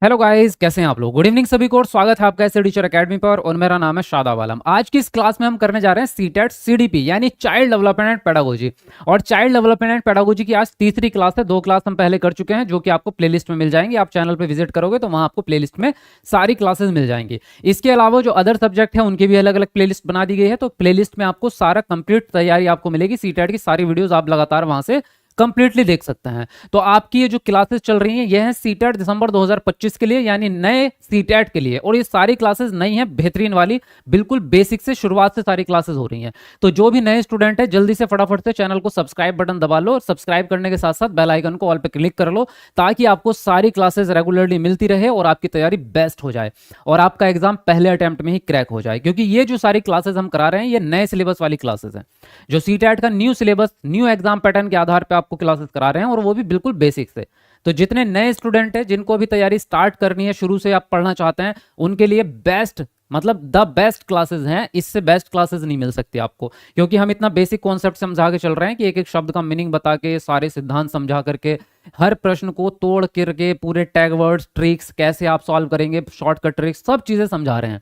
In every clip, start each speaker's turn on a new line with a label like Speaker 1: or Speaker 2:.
Speaker 1: Hello guys, कैसे हैं आप लोग। गुड इवनिंग सभी को और स्वागत है आपका ऐसे टीचर एकेडमी पर। और मेरा नाम है शादाब आलम। आज की इस क्लास में हम करने जा रहे हैं सीटेट सीडीपी यानी चाइल्ड डेवलपमेंट एंड पेडागोजी। और चाइल्ड डेवलपमेंट एंड पेडागोजी की आज तीसरी क्लास है। 2 क्लास हम पहले कर चुके हैं जो कि आपको प्लेलिस्ट में मिल जाएंगी। आप चैनल पर विजिट करोगे तो वहां आपको प्लेलिस्ट में सारी क्लासेस मिल जाएंगी। इसके अलावा जो अदर सब्जेक्ट है उनकी भी अलग अलग प्लेलिस्ट बना दी गई है। तो प्लेलिस्ट में आपको सारा कंप्लीट तैयारी आपको मिलेगी। सीटेट की सारी वीडियोज आप लगातार वहां से कंप्लीटली देख सकते हैं। तो आपकी ये जो क्लासेस चल रही हैं ये हैं सीटेट दिसंबर 2025 के लिए यानी नए सीटेट के लिए। और ये सारी क्लासेस नई हैं, बेहतरीन वाली, बिल्कुल बेसिक से शुरुआत से सारी क्लासेस हो रही हैं। तो जो भी नए स्टूडेंट है जल्दी से फटाफट से चैनल को सब्सक्राइब बटन दबा लो और सब्सक्राइब करने के साथ साथ बेल आइकन को ऑल पे क्लिक कर लो ताकि आपको सारी क्लासेस रेगुलरली मिलती रहे और आपकी तैयारी बेस्ट हो जाए और आपका एग्जाम पहले अटेम्प्ट में ही क्रैक हो जाए। क्योंकि ये जो सारी क्लासेस हम करा रहे हैं ये नए सिलेबस वाली क्लासेस हैं। जो सीटेट का new syllabus new exam pattern के आधार पर आपको क्लासेस करा रहे हैं और वो भी बिल्कुल बेसिक से। तो जितने नए स्टूडेंट हैं जिनको अभी तैयारी स्टार्ट करनी है, शुरू से आप पढ़ना चाहते हैं, उनके लिए बेस्ट मतलब द बेस्ट क्लासेस हैं। इससे बेस्ट क्लासेस नहीं मिल सकती आपको। क्योंकि हम इतना बेसिक कॉन्सेप्ट समझा के चल रहे हैं कि एक एक शब्द का मीनिंग बता के, सारे सिद्धांत समझा करके, हर प्रश्न को तोड़ करके, पूरे टैग वर्ड्स, ट्रिक्स कैसे आप सॉल्व करेंगे, शॉर्टकट ट्रिक्स, सब चीजें समझा रहे हैं।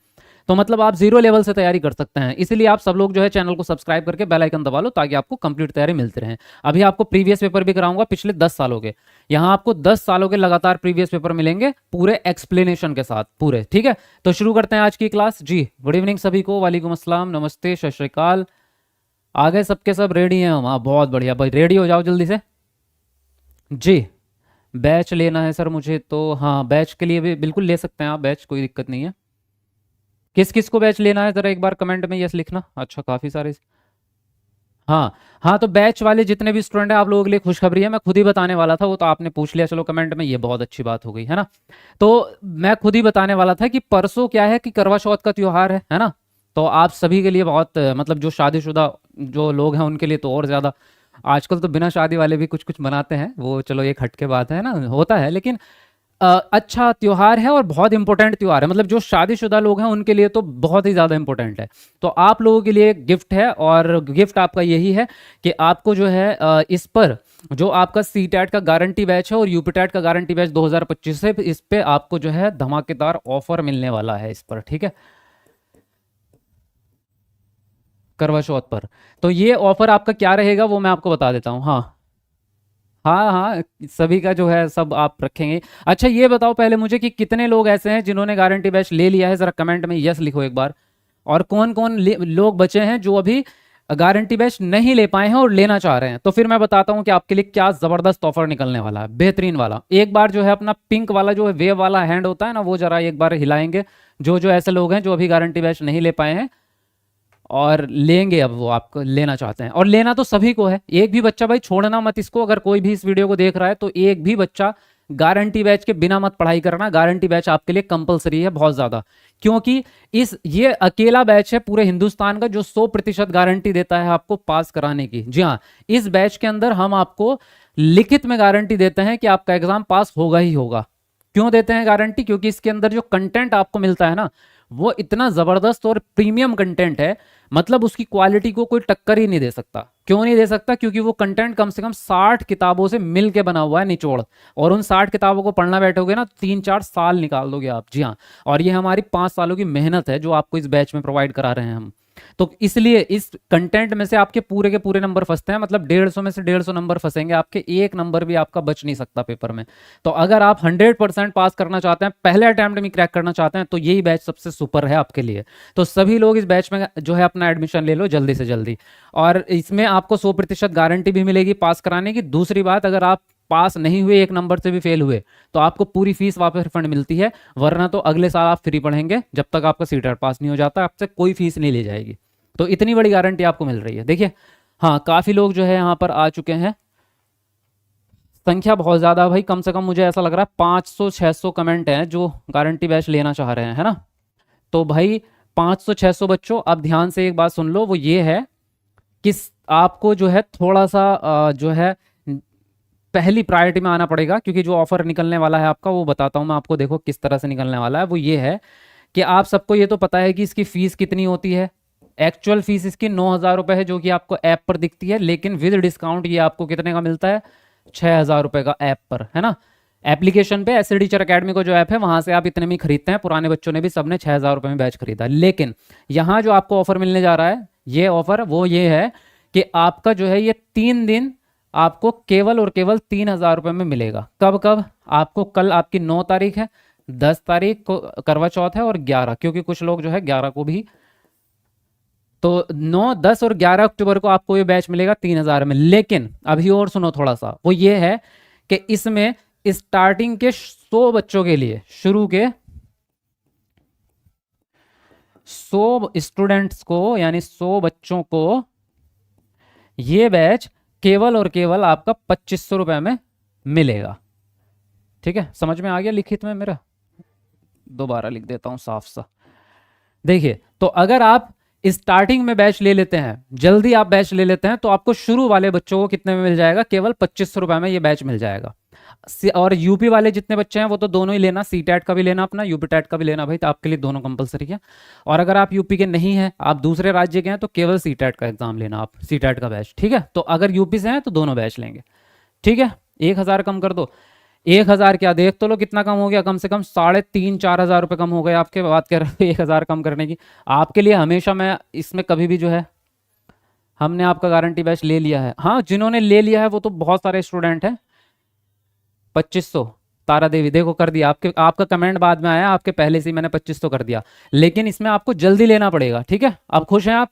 Speaker 1: तो मतलब आप जीरो लेवल से तैयारी कर सकते हैं। इसलिए आप सब लोग जो है चैनल को सब्सक्राइब करके बेल आइकन दबा लो ताकि आपको कंप्लीट तैयारी मिलती रहे। अभी आपको प्रीवियस पेपर भी कराऊंगा पिछले 10 सालों के। यहाँ आपको 10 सालों के लगातार प्रीवियस पेपर मिलेंगे पूरे एक्सप्लेनेशन के साथ पूरे। ठीक है, तो शुरू करते हैं आज की क्लास। जी गुड इवनिंग सभी को, वालेकुम अस्सलाम, नमस्ते, सत श्री अकाल। आ गए सबके सब रेडी हैं हम? हाँ बहुत बढ़िया भाई, रेडी हो जाओ जल्दी से। जी बैच लेना है सर मुझे तो। हाँ बैच के लिए भी बिल्कुल ले सकते हैं आप बैच, कोई दिक्कत नहीं है। किस किस को बैच लेना है जरा एक बार कमेंट में यस लिखना। अच्छा काफी सारे। हाँ हाँ, तो बैच वाले जितने भी स्टूडेंट हैं आप लोगों के लिए खुशखबरी है। मैं खुद ही बताने वाला था, वो तो आपने पूछ लिया चलो कमेंट में, ये बहुत अच्छी बात हो गई है ना। तो मैं खुद ही बताने वाला था कि परसों क्या है कि करवा चौथ का त्योहार है ना। तो आप सभी के लिए बहुत मतलब जो शादीशुदा जो लोग हैं उनके लिए तो और ज्यादा। आजकल तो बिना शादी वाले भी कुछ कुछ मनाते हैं, वो चलो एक हट के बात है ना, होता है। लेकिन अच्छा त्योहार है और बहुत इंपॉर्टेंट त्योहार है। मतलब जो शादीशुदा लोग हैं उनके लिए तो बहुत ही ज़्यादा इंपॉर्टेंट है। तो आप लोगों के लिए गिफ्ट है और गिफ्ट आपका यही है कि आपको जो है इस पर जो आपका सीटेट का गारंटी बैच है और यूपीटेट का गारंटी बैच 2025 से इस पे आपको जो है धमाकेदार ऑफर मिलने वाला है इस पर। ठीक है, करवा चौथ पर। तो ये ऑफर आपका क्या रहेगा वो मैं आपको बता देता हूँ। हाँ हाँ हाँ, सभी का जो है सब आप रखेंगे। अच्छा ये बताओ पहले मुझे कि कितने लोग ऐसे हैं जिन्होंने गारंटी बैच ले लिया है, जरा कमेंट में यस लिखो एक बार। और कौन कौन लोग बचे हैं जो अभी गारंटी बैच नहीं ले पाए हैं और लेना चाह रहे हैं। तो फिर मैं बताता हूँ कि आपके लिए क्या जबरदस्त ऑफर निकलने वाला है, बेहतरीन वाला। एक बार जो है अपना पिंक वाला जो है वेव वाला हैंड होता है ना, वो जरा एक बार हिलाएंगे जो जो ऐसे लोग हैं जो अभी गारंटी बैच नहीं ले पाए हैं और लेंगे, अब वो आपको लेना चाहते हैं। और लेना तो सभी को है, एक भी बच्चा भाई छोड़ना मत इसको। अगर कोई भी इस वीडियो को देख रहा है तो एक भी बच्चा गारंटी बैच के बिना मत पढ़ाई करना। गारंटी बैच आपके लिए कंपलसरी है बहुत ज्यादा। क्योंकि इस ये अकेला बैच है पूरे हिंदुस्तान का जो 100% गारंटी देता है आपको पास कराने की। जी हाँ, इस बैच के अंदर हम आपको लिखित में गारंटी देते हैं कि आपका एग्जाम पास होगा ही होगा। क्यों देते हैं गारंटी? क्योंकि इसके अंदर जो कंटेंट आपको मिलता है ना वो इतना जबरदस्त और प्रीमियम कंटेंट है। मतलब उसकी क्वालिटी को कोई टक्कर ही नहीं दे सकता। क्यों नहीं दे सकता? क्योंकि वो कंटेंट कम से कम 60 किताबों से मिल के बना हुआ है, निचोड़। और उन 60 किताबों को पढ़ना बैठोगे ना 3-4 साल निकाल दोगे आप। जी हाँ, और ये हमारी 5 सालों की मेहनत है जो आपको इस बैच में प्रोवाइड करा रहे हैं हम। तो इसलिए इस कंटेंट में से आपके पूरे के पूरे नंबर फंसते हैं। मतलब 150 में से 150 नंबर फंसेंगे आपके, एक नंबर भी आपका बच नहीं सकता पेपर में। तो अगर आप 100% पास करना चाहते हैं, पहले अटेम्प्ट में क्रैक करना चाहते हैं, तो यही बैच सबसे सुपर है आपके लिए। तो सभी लोग इस बैच में जो है अपना एडमिशन ले लो जल्दी से जल्दी। और इसमें आपको 100% गारंटी भी मिलेगी पास कराने की। दूसरी बात, अगर आप पास नहीं हुए, एक नंबर से भी फेल हुए, तो आपको पूरी फीस वापस रिफंड मिलती है। वरना तो अगले साल आप फ्री पढ़ेंगे जब तक आपका सीटेट पास नहीं हो जाता, आपसे कोई फीस नहीं ली जाएगी। तो इतनी बड़ी गारंटी आपको मिल रही है। देखिए हाँ, काफी लोग जो है यहाँ पर आ चुके हैं, संख्या बहुत ज्यादा भाई। कम से कम मुझे ऐसा लग रहा है 500-600 कमेंट हैं जो गारंटी बैच लेना चाह रहे हैं, है ना। तो भाई 500-600 बच्चों, अब ध्यान से एक बात सुन लो, वो ये है कि आपको जो है थोड़ा सा जो है पहली प्रायोरिटी में आना पड़ेगा। क्योंकि जो ऑफर निकलने वाला है आपका वो बताता हूँ मैं आपको। देखो किस तरह से निकलने वाला है, वो ये है कि आप सबको ये तो पता है कि इसकी फीस कितनी होती है। एक्चुअल फीस इसकी 9,000 रुपये है जो कि आपको ऐप पर दिखती है। लेकिन विद डिस्काउंट ये आपको कितने का मिलता है? 6,000 रुपये का ऐप पर, है ना। एप्लीकेशन पे एसए टीचर अकेडमी को जो ऐप है वहां से आप इतने में ही खरीदते हैं, पुराने बच्चों ने भी सबने 6,000 रुपये में बैच खरीदा। लेकिन यहाँ जो आपको ऑफर मिलने जा रहा है, ये ऑफर वो ये है कि आपका जो है ये 3 दिन आपको केवल और केवल 3,000 रुपये में मिलेगा। कब कब? आपको कल आपकी 9 तारीख है, 10 तारीख को करवा चौथ है, और 11, क्योंकि कुछ लोग जो है 11 को भी, तो 9, 10 और 11 अक्टूबर को आपको ये बैच मिलेगा 3,000 में। लेकिन अभी और सुनो थोड़ा सा, वो ये है कि इसमें स्टार्टिंग के 100 बच्चों के लिए, शुरू के 100 स्टूडेंट्स को, यानी 100 बच्चों को ये बैच केवल और केवल आपका 2,500 रुपए में मिलेगा। ठीक है, समझ में आ गया लिखित में मेरा? दोबारा लिख देता हूं साफ सा। देखिए, तो अगर आप स्टार्टिंग में बैच ले लेते हैं, जल्दी आप बैच ले लेते हैं, तो आपको शुरू वाले बच्चों को कितने में मिल जाएगा? केवल 2,500 रुपए में ये बैच मिल जाएगा। और यूपी वाले जितने बच्चे हैं वो तो दोनों ही लेना, सी टेट का भी लेना अपना, यूपी टेट का भी लेना भाई, तो आपके लिए दोनों कंपलसरी है। और अगर आप यूपी के नहीं हैं, आप दूसरे राज्य के हैं, तो केवल सी टेट का एग्जाम लेना आप, सी टेट का बैच। ठीक है, तो अगर यूपी से हैं तो दोनों बैच लेंगे। ठीक है, 1,000 कम कर दो। 1,000 क्या, देख तो लो कितना कम हो गया, कम से कम 3,500-4,000 रुपये कम हो गए आपके। बात कर रहे हो 1,000 कम करने की? आपके लिए हमेशा मैं इसमें कभी भी जो है, हमने आपका गारंटी बैच ले लिया है। हाँ, जिन्होंने ले लिया है वो तो बहुत सारे स्टूडेंट हैं। 2,500 तारा देवी देखो कर दिया, आपका कमेंट बाद में आया, आपके पहले से ही मैंने 2,500 कर दिया। लेकिन इसमें आपको जल्दी लेना पड़ेगा। ठीक है, अब खुश हैं आप?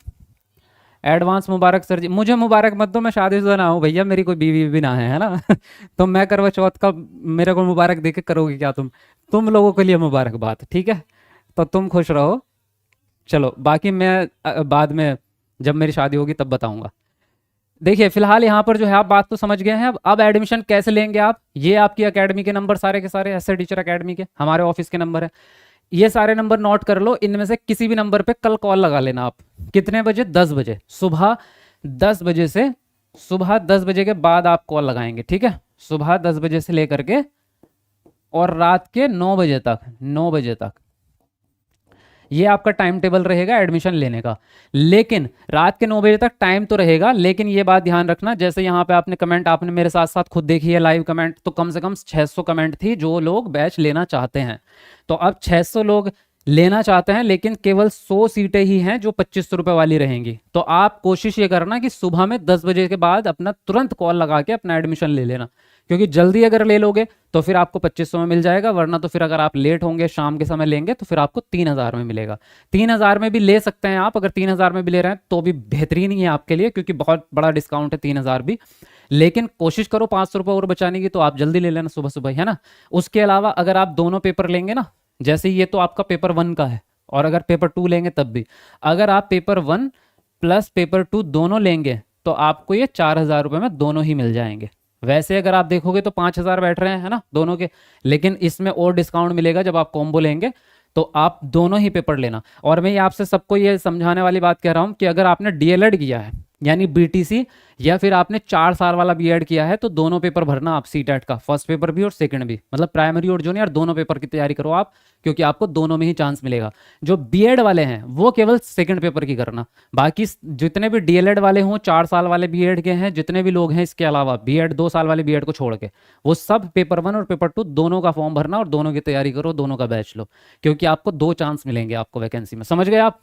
Speaker 1: एडवांस मुबारक सर जी। मुझे मुबारक मत दो, मैं शादीशुदा ना हूँ भैया, मेरी कोई बीवी भी ना है ना तो मैं करवा चौथ का मेरे को मुबारक देके करोगे क्या तुम लोगों के लिए मुबारकबाद। ठीक है, तो तुम खुश रहो। चलो बाकी मैं बाद में जब मेरी शादी होगी तब बताऊंगा। देखिए फिलहाल यहाँ पर जो है आप बात तो समझ गए हैं। अब एडमिशन कैसे लेंगे आप? ये आपकी एकेडमी के नंबर सारे के सारे, एसए टीचर एकेडमी के हमारे ऑफिस के नंबर है। ये सारे नंबर नोट कर लो, इनमें से किसी भी नंबर पे कल कॉल लगा लेना आप। कितने बजे? 10 बजे सुबह, 10 बजे से, सुबह 10 बजे के बाद आप कॉल लगाएंगे। ठीक है, सुबह 10 बजे से लेकर के और रात के 9 बजे तक, 9 बजे तक ये आपका टाइम टेबल रहेगा एडमिशन लेने का। लेकिन रात के 9 बजे तक टाइम तो रहेगा, लेकिन ये बात ध्यान रखना, जैसे यहाँ पे आपने कमेंट, आपने मेरे साथ साथ खुद देखी है लाइव कमेंट, तो कम से कम 600 कमेंट थी जो लोग बैच लेना चाहते हैं। तो अब 600 लोग लेना चाहते हैं, लेकिन केवल 100 सीटें ही हैं जो 2,500 रुपए वाली रहेंगी। तो आप कोशिश ये करना कि सुबह में 10 बजे के बाद अपना तुरंत कॉल लगा के अपना एडमिशन ले लेना, क्योंकि जल्दी अगर ले लोगे तो फिर आपको 2,500 में मिल जाएगा, वरना तो फिर अगर आप लेट होंगे, शाम के समय लेंगे, तो फिर आपको 3,000 में मिलेगा। 3,000 में भी ले सकते हैं आप, अगर 3,000 में भी ले रहे हैं तो भी बेहतरीन ही है आपके लिए, क्योंकि बहुत बड़ा डिस्काउंट है 3,000 भी। लेकिन कोशिश करो 500 रुपये और बचाने की, तो आप जल्दी ले लेना सुबह सुबह, है ना। उसके अलावा अगर आप दोनों पेपर लेंगे ना, जैसे ये तो आपका पेपर 1 का है, और अगर पेपर 2 लेंगे तब भी, अगर आप पेपर 1 प्लस पेपर 2 दोनों लेंगे तो आपको ये 4,000 रुपये में दोनों ही मिल जाएंगे। वैसे अगर आप देखोगे तो 5,000 बैठ रहे हैं, है ना, दोनों के, लेकिन इसमें और डिस्काउंट मिलेगा जब आप कॉम्बो लेंगे, तो आप दोनों ही पेपर लेना। और मैं ये आपसे सबको ये समझाने वाली बात कह रहा हूँ कि अगर आपने डीएलएड किया है, यानी बीटीसी, या फिर आपने 4 साल वाला बीएड किया है, तो दोनों पेपर भरना आप सीटेट का, फर्स्ट पेपर भी और सेकंड भी, मतलब प्राइमरी और जूनियर दोनों पेपर की तैयारी करो आप, क्योंकि आपको दोनों में ही चांस मिलेगा। जो बीएड वाले हैं वो केवल सेकंड पेपर की करना, बाकी जितने भी डीएलएड वाले हों, 4 साल वाले बीएड के हैं, जितने भी लोग हैं इसके अलावा बीएड 2 साल वाले बीएड को छोड़ के, वो सब पेपर 1 और पेपर 2 दोनों का फॉर्म भरना और दोनों की तैयारी करो, दोनों का बैच लो, क्योंकि आपको 2 चांस मिलेंगे आपको वैकेंसी में। समझ गए आप?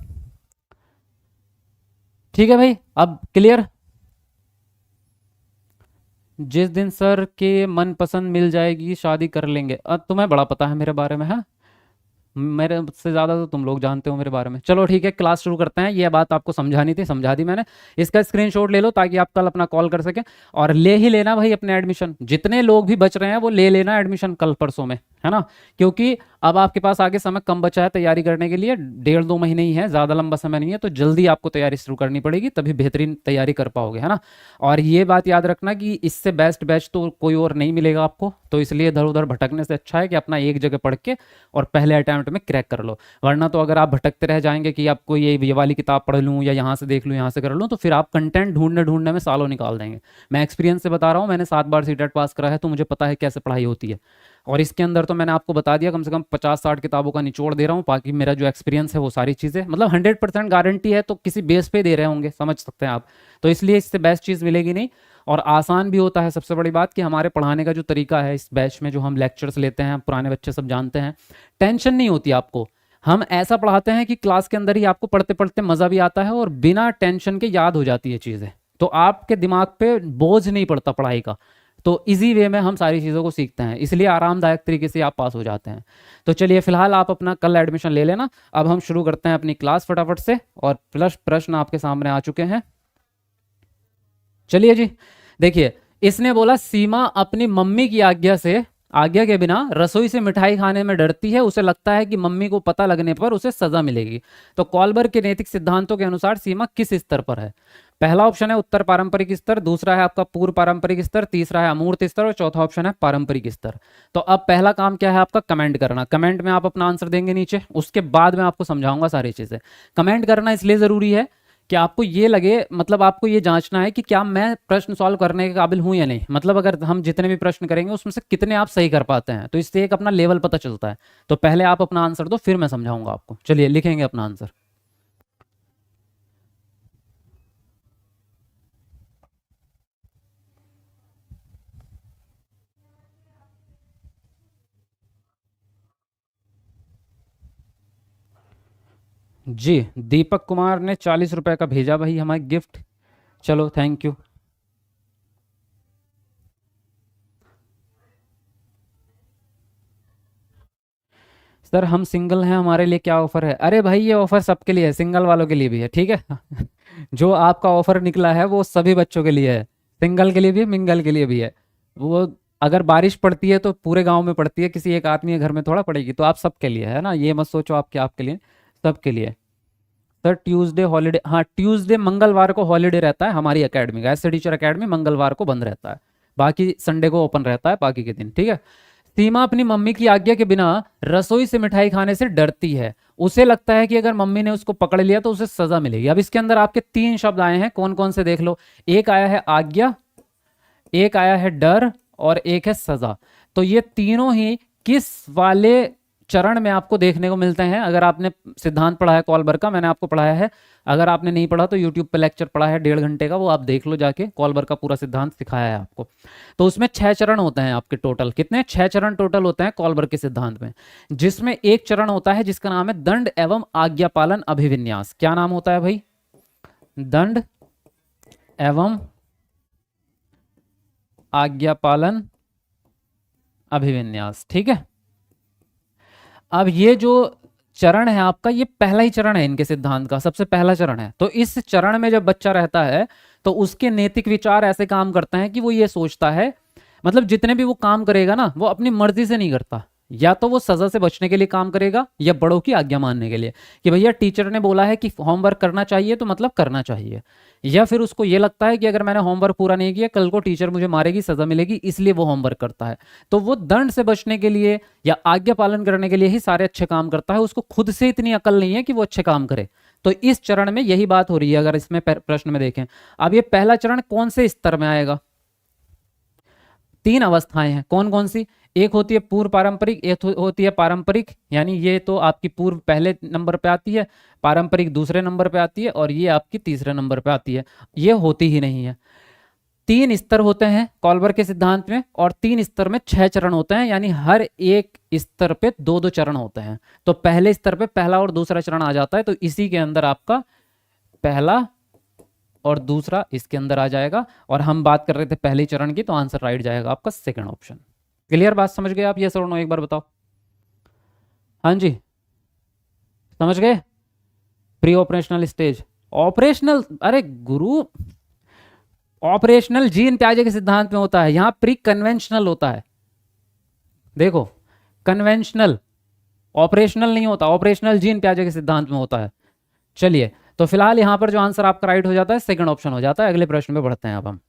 Speaker 1: ठीक है भाई, अब क्लियर? जिस दिन सर के मन पसंद मिल जाएगी शादी कर लेंगे। अब तुम्हें बड़ा पता है मेरे बारे में, है, मेरे से ज़्यादा तो तुम लोग जानते हो मेरे बारे में। चलो ठीक है, क्लास शुरू करते हैं। ये बात आपको समझानी थी, समझा दी मैंने। इसका स्क्रीनशॉट ले लो ताकि आप कल अपना कॉल कर सकें, और ले ही लेना भाई अपने एडमिशन। जितने लोग भी बच रहे हैं वो ले लेना एडमिशन कल परसों में, है ना, क्योंकि अब आपके पास आगे समय कम बचा है तैयारी करने के लिए, 1.5-2 महीने ही है, ज़्यादा लंबा समय नहीं है, तो जल्दी आपको तैयारी शुरू करनी पड़ेगी, तभी बेहतरीन तैयारी कर पाओगे, है ना। और ये बात याद रखना कि इससे बेस्ट बैच तो कोई और नहीं मिलेगा आपको, तो इसलिए इधर उधर भटकने से अच्छा है कि अपना एक जगह पढ़ के और पहले अटेम्प्ट में क्रैक कर लो। वरना तो अगर आप भटकते रह जाएंगे कि आपको ये वाली किताब पढ़ लूँ, या यहाँ से देख लूँ, यहाँ से कर लूँ, तो फिर आप कंटेंट ढूंढने में सालों निकाल देंगे। मैं एक्सपीरियंस से बता रहा हूँ, मैंने 7 बार सीटेट पास करा है, तो मुझे पता है कैसे पढ़ाई होती है। और इसके अंदर तो मैंने आपको बता दिया, कम से कम 50-60 किताबों का निचोड़ दे रहा हूँ, बाकी मेरा जो एक्सपीरियंस है वो सारी चीज़ें, मतलब 100% गारंटी है, तो किसी बेस पे दे रहे होंगे, समझ सकते हैं आप, तो इसलिए इससे बेस्ट चीज़ मिलेगी नहीं। और आसान भी होता है। सबसे बड़ी बात कि हमारे पढ़ाने का जो तरीका है इस बैच में, जो हम लेक्चर्स लेते हैं, पुराने बच्चे सब जानते हैं, टेंशन नहीं होती आपको। हम ऐसा पढ़ाते हैं कि क्लास के अंदर ही आपको पढ़ते पढ़ते मज़ा भी आता है और बिना टेंशन के याद हो जाती है चीज़ें, तो आपके दिमाग पे बोझ नहीं पड़ता पढ़ाई का। तो इजी वे में हम सारी चीज़ों को सीखते हैं, इसलिए आरामदायक तरीके से आप पास हो जाते हैं। तो चलिए फिलहाल आप अपना कल एडमिशन ले लेना। अब हम शुरू करते हैं अपनी क्लास फटाफट से, और प्लस प्रश्न आपके सामने आ चुके हैं। चलिए जी, देखिए इसने बोला सीमा अपनी मम्मी की आज्ञा के बिना रसोई से मिठाई खाने में डरती है, उसे लगता है कि मम्मी को पता लगने पर उसे सजा मिलेगी। तो कॉलबर्ग के नैतिक सिद्धांतों के अनुसार सीमा किस स्तर पर है? पहला ऑप्शन है उत्तर पारंपरिक स्तर, दूसरा है आपका पूर्व पारंपरिक स्तर, तीसरा है अमूर्त स्तर और चौथा ऑप्शन है पारंपरिक स्तर। तो अब पहला काम क्या है आपका? कमेंट करना। कमेंट में आप अपना आंसर देंगे नीचे, उसके बाद मैं आपको समझाऊंगा सारी चीजें। कमेंट करना इसलिए जरूरी है कि आपको ये लगे, मतलब आपको ये जांचना है कि क्या मैं प्रश्न सॉल्व करने के काबिल हूं या नहीं। मतलब अगर हम जितने भी प्रश्न करेंगे उसमें से कितने आप सही कर पाते हैं, तो इससे एक अपना लेवल पता चलता है। तो पहले आप अपना आंसर दो, फिर मैं समझाऊंगा आपको। चलिए लिखेंगे अपना आंसर। जी, दीपक कुमार ने 40 रुपए का भेजा भाई हमारे गिफ्ट। चलो थैंक यू। सर हम सिंगल हैं, हमारे लिए क्या ऑफर है? अरे भाई ये ऑफर सबके लिए है, सिंगल वालों के लिए भी है, ठीक है। जो आपका ऑफर निकला है वो सभी बच्चों के लिए है, सिंगल के लिए भी है, मिंगल के लिए भी है। वो अगर बारिश पड़ती है तो पूरे गांव में पड़ती है, किसी एक आदमी के घर में थोड़ा पड़ेगी। तो आप सबके लिए है ना, ये मत सोचो आपके आपके लिए, सबके लिए। सर ट्यूसडे हॉलीडे, हाँ ट्यूसडे मंगलवार को हॉलीडे रहता है हमारी एकेडमी का, ऐसे टीचर एकेडमी मंगलवार को बंद रहता है, बाकी संडे को ओपन रहता है बाकी के दिन, ठीक है। सीमा अपनी मम्मी की आज्ञा के बिना रसोई से मिठाई खाने से डरती है, उसे लगता है कि अगर मम्मी ने उसको पकड़ लिया तो उसे सजा मिलेगी। अब इसके अंदर आपके 3 शब्द आए हैं, कौन कौन से देख लो। एक आया है आज्ञा, एक आया है डर और एक है सजा। तो ये तीनों ही किस वाले चरण में आपको देखने को मिलते हैं? अगर आपने सिद्धांत पढ़ा है कॉलबर्ग का, मैंने आपको पढ़ाया है, अगर आपने नहीं पढ़ा तो यूट्यूब पे लेक्चर पढ़ा है 1.5 घंटे का, वो आप देख लो जाके, कॉलबर्ग का पूरा सिद्धांत सिखाया है आपको। तो उसमें 6 चरण होते हैं आपके टोटल, कितने? 6 चरण टोटल होते हैं कॉलबर्ग के सिद्धांत में, जिसमें एक चरण होता है जिसका नाम है दंड एवं आज्ञा पालन अभिविन्यास। क्या नाम होता है भाई? दंड एवं आज्ञा पालन अभिविन्यास, ठीक है। अब ये जो चरण है आपका, ये पहला ही चरण है इनके सिद्धांत का, सबसे पहला चरण है। तो इस चरण में जब बच्चा रहता है तो उसके नैतिक विचार ऐसे काम करते हैं कि वो ये सोचता है, मतलब जितने भी वो काम करेगा ना, वो अपनी मर्जी से नहीं करता, या तो वो सजा से बचने के लिए काम करेगा या बड़ों की आज्ञा मानने के लिए, कि भैया टीचर ने बोला है कि होमवर्क करना चाहिए तो मतलब करना चाहिए। या फिर उसको ये लगता है कि अगर मैंने होमवर्क पूरा नहीं किया कल को टीचर मुझे मारेगी, सजा मिलेगी, इसलिए वो होमवर्क करता है। तो वो दंड से बचने के लिए या आज्ञा पालन करने के लिए ही सारे अच्छे काम करता है, उसको खुद से इतनी अकल नहीं है कि वो अच्छे काम करे। तो इस चरण में यही बात हो रही है, अगर इसमें प्रश्न में देखें। अब ये पहला चरण कौन से स्तर में आएगा? 3 अवस्थाएं हैं, कौन कौन सी? एक होती है पूर्व पारंपरिक, एक होती है पारंपरिक, यानी ये तो आपकी पूर्व पहले नंबर पे आती है, पारंपरिक दूसरे नंबर पे आती है, और ये आपकी तीसरे नंबर पे आती है। ये होती ही नहीं है। 3 स्तर होते हैं कॉलबर्ग के सिद्धांत में, और 3 स्तर में 6 चरण होते हैं, यानी हर एक स्तर पे 2-2 चरण होते हैं। तो पहले स्तर पे पहला और दूसरा चरण आ जाता है, तो इसी के अंदर आपका पहला और दूसरा इसके अंदर आ जाएगा। और हम बात कर रहे थे पहले चरण की, तो आंसर राइट जाएगा आपका सेकंड ऑप्शन। क्लियर बात, समझ गए आप? ये सर नो एक बार बताओ। हाँ जी समझ गए। प्री ऑपरेशनल स्टेज, ऑपरेशनल, अरे गुरु ऑपरेशनल जीन प्याजे के सिद्धांत में होता है, यहां प्री कन्वेंशनल होता है। देखो कन्वेंशनल, ऑपरेशनल नहीं होता, ऑपरेशनल जीन प्याजे के सिद्धांत में होता है। चलिए तो फिलहाल यहां पर जो आंसर आपका राइट हो जाता है सेकंड ऑप्शन हो जाता है। अगले प्रश्न में बढ़ते हैं अब हम।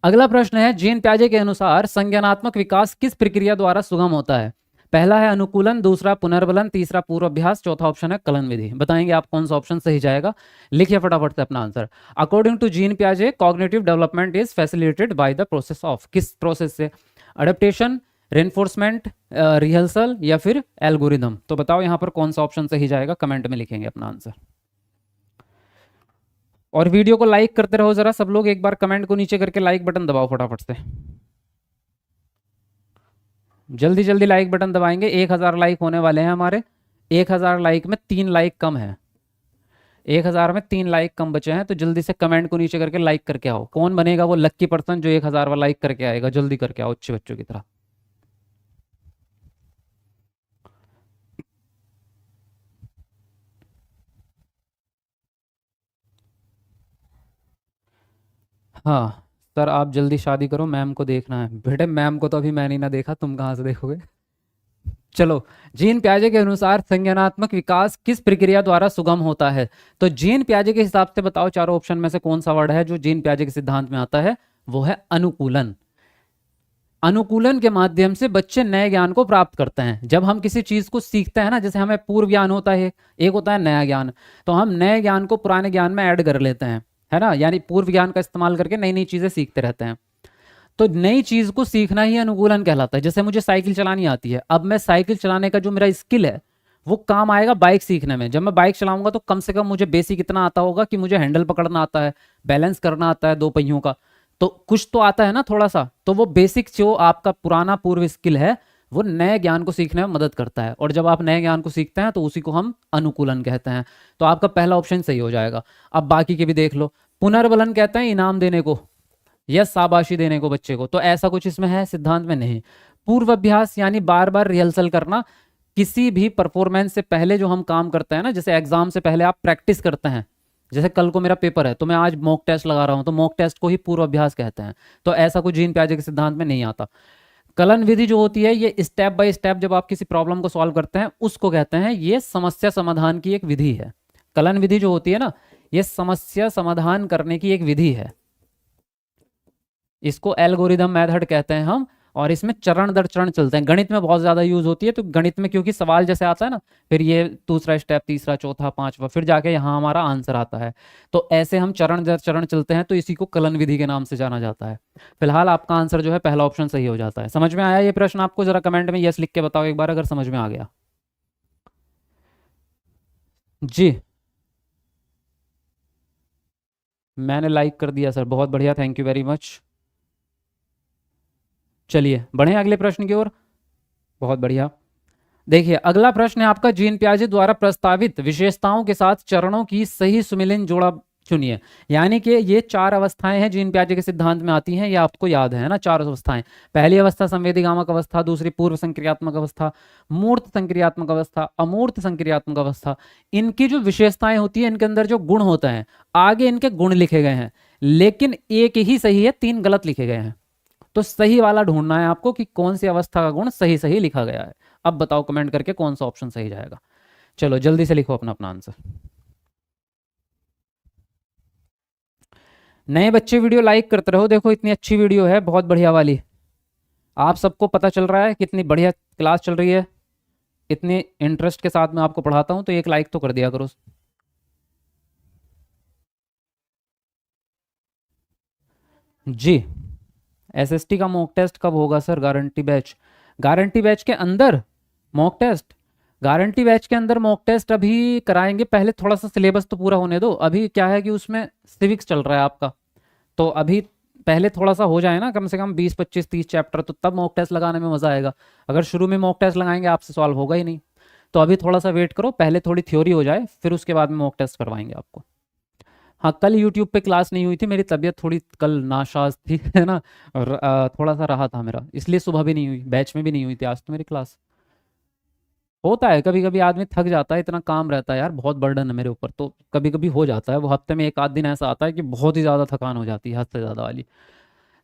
Speaker 1: अगला प्रश्न है, जीन प्याजे के अनुसार संज्ञानात्मक विकास किस प्रक्रिया द्वारा सुगम होता है? पहला है अनुकूलन, दूसरा पुनर्बलन, तीसरा पूर्वाभ्यास, चौथा ऑप्शन है कलन विधि। बताएंगे आप कौन सा ऑप्शन सही जाएगा? लिखिए फटाफट से अपना आंसर। अकॉर्डिंग टू जीन प्याजे cognitive development is facilitated by the process of, किस प्रोसेस से? अडेप्टेशन, रेनफोर्समेंट, रिहर्सल या फिर एल्गोरिदम। तो बताओ यहाँ पर कौन सा ऑप्शन सही जाएगा, कमेंट में लिखेंगे अपना आंसर। और वीडियो को लाइक करते रहो जरा सब लोग, एक बार कमेंट को नीचे करके लाइक बटन दबाओ फटाफट से, जल्दी जल्दी लाइक बटन दबाएंगे। 1000 लाइक होने वाले हैं हमारे। 1000 लाइक में 3 लाइक कम है, 1000 में 3 लाइक कम बचे हैं, तो जल्दी से कमेंट को नीचे करके लाइक करके आओ। कौन बनेगा वो लक्की पर्सन जो 1000 वाला लाइक करके आएगा? जल्दी करके आओ अच्छे बच्चों की तरह। हाँ सर, आप जल्दी शादी करो, मैम को देखना है। बेटे मैम को तो अभी मैंने ना देखा, तुम कहाँ से देखोगे? चलो, जीन पियाजे के अनुसार संज्ञानात्मक विकास किस प्रक्रिया द्वारा सुगम होता है? तो जीन पियाजे के हिसाब से बताओ, चारों ऑप्शन में से कौन सा वर्ड है जो जीन पियाजे के सिद्धांत में आता है? वो है अनुकूलन। अनुकूलन के माध्यम से बच्चे नए ज्ञान को प्राप्त करते हैं। जब हम किसी चीज को सीखते हैं ना, जैसे हमें पूर्व ज्ञान होता है, एक होता है नया ज्ञान, तो हम नए ज्ञान को पुराने ज्ञान में ऐड कर लेते हैं, है ना, यानी पूर्व ज्ञान का इस्तेमाल करके नई नई चीजें सीखते रहते हैं। तो नई चीज को सीखना ही अनुकूलन कहलाता है। जैसे मुझे साइकिल चलानी आती है, अब मैं साइकिल चलाने का जो मेरा स्किल है वो काम आएगा बाइक सीखने में। जब मैं बाइक चलाऊंगा तो कम से कम मुझे बेसिक इतना आता होगा कि मुझे हैंडल पकड़ना आता है, बैलेंस करना आता है दो पहियों का, तो कुछ तो आता है ना थोड़ा सा। तो वो बेसिक जो आपका पुराना पूर्व स्किल है वो नए ज्ञान को सीखने में मदद करता है, और जब आप नए ज्ञान को सीखते हैं तो उसी को हम अनुकूलन कहते हैं। तो आपका पहला ऑप्शन सही हो जाएगा। अब बाकी के भी देख लो। पुनर्बलन कहते हैं इनाम देने को या शाबाशी देने को बच्चे को, तो ऐसा कुछ इसमें है सिद्धांत में? नहीं। पूर्व अभ्यास यानी बार बार रिहर्सल करना। किसी भी परफॉर्मेंस से पहले जो हम काम करते हैं ना, जैसे एग्जाम से पहले आप प्रैक्टिस करते हैं, जैसे कल को मेरा पेपर है तो मैं आज मॉक टेस्ट लगा रहा हूं, तो मॉक टेस्ट को ही पूर्व अभ्यास कहते हैं। तो ऐसा कुछ जीन पियाजे के सिद्धांत में नहीं आता। कलन विधि जो होती है, ये स्टेप बाय स्टेप जब आप किसी प्रॉब्लम को सॉल्व करते हैं उसको कहते हैं, ये समस्या समाधान की एक विधि है। कलन विधि जो होती है ना, ये समस्या समाधान करने की एक विधि है। इसको एल्गोरिदम मेथड कहते हैं हम, और इसमें चरण दर चरण चलते हैं। गणित में बहुत ज्यादा यूज होती है, तो गणित में क्योंकि सवाल जैसे आता है ना, फिर ये दूसरा स्टेप, तीसरा, चौथा, पांचवा, फिर जाके यहाँ हमारा आंसर आता है। तो ऐसे हम चरण दर चरण चलते हैं, तो इसी को कलन विधि के नाम से जाना जाता है। फिलहाल आपका आंसर जो है पहला ऑप्शन सही हो जाता है। समझ में आया ये प्रश्न आपको? जरा कमेंट में यस लिख के बताओ एक बार अगर समझ में आ गया। जी मैंने लाइक कर दिया सर, बहुत बढ़िया, थैंक यू वेरी मच। चलिए बढ़े अगले प्रश्न की ओर। बहुत बढ़िया। देखिए अगला प्रश्न है आपका, जीन पियाजे द्वारा प्रस्तावित विशेषताओं के साथ चरणों की सही सुमेलित जोड़ा चुनिए। यानी कि ये 4 अवस्थाएं हैं जीन पियाजे के सिद्धांत में आती हैं, ये आपको याद है ना, 4 अवस्थाएं। पहली अवस्था संवेदीगामक अवस्था, दूसरी पूर्व संक्रियात्मक अवस्था, मूर्त संक्रियात्मक अवस्था, अमूर्त संक्रियात्मक अवस्था। इनकी जो विशेषताएं होती है, इनके अंदर जो गुण होते हैं, आगे इनके गुण लिखे गए हैं, लेकिन एक ही सही है, 3 गलत लिखे गए हैं। तो सही वाला ढूंढना है आपको कि कौन सी अवस्था का गुण सही सही लिखा गया है। अब बताओ कमेंट करके कौन सा ऑप्शन सही जाएगा। चलो जल्दी से लिखो अपना अपना आंसर। नए बच्चे वीडियो लाइक करते रहो, देखो इतनी अच्छी वीडियो है, बहुत बढ़िया वाली। आप सबको पता चल रहा है कितनी बढ़िया क्लास चल रही है, इतने इंटरेस्ट के साथ मैं आपको पढ़ाता हूं, तो एक लाइक तो कर दिया करो। जी एसएसटी का मॉक टेस्ट कब होगा sir? Guarantee batch, guarantee batch के अंदर मॉक टेस्ट, गारंटी बैच के अंदर मॉक टेस्ट अभी कराएंगे। पहले थोड़ा सा सिलेबस तो पूरा होने दो। अभी क्या है कि उसमें सिविक्स चल रहा है आपका, तो अभी पहले थोड़ा सा हो जाए ना, कम से कम 20 25 30 चैप्टर, तो तब मॉक टेस्ट लगाने में मजा आएगा। अगर शुरू में मॉक टेस्ट लगाएंगे आपसे सॉल्व होगा ही नहीं। तो अभी थोड़ा सा वेट करो, पहले थोड़ी थ्योरी हो जाए, फिर उसके बाद में मॉक टेस्ट करवाएंगे आपको। हाँ कल यूट्यूब पे क्लास नहीं हुई थी, मेरी तबीयत थोड़ी कल नासाज थी है ना, और थोड़ा सा रहा था मेरा, इसलिए सुबह भी नहीं हुई, बैच में भी नहीं हुई थी आज तो मेरी क्लास। होता है कभी कभी आदमी थक जाता है, इतना काम रहता है यार, बहुत बर्डन है मेरे ऊपर, तो कभी कभी हो जाता है। वो हफ्ते में एक आध दिन ऐसा आता है कि बहुत ही ज़्यादा थकान हो जाती है, हद से ज़्यादा वाली।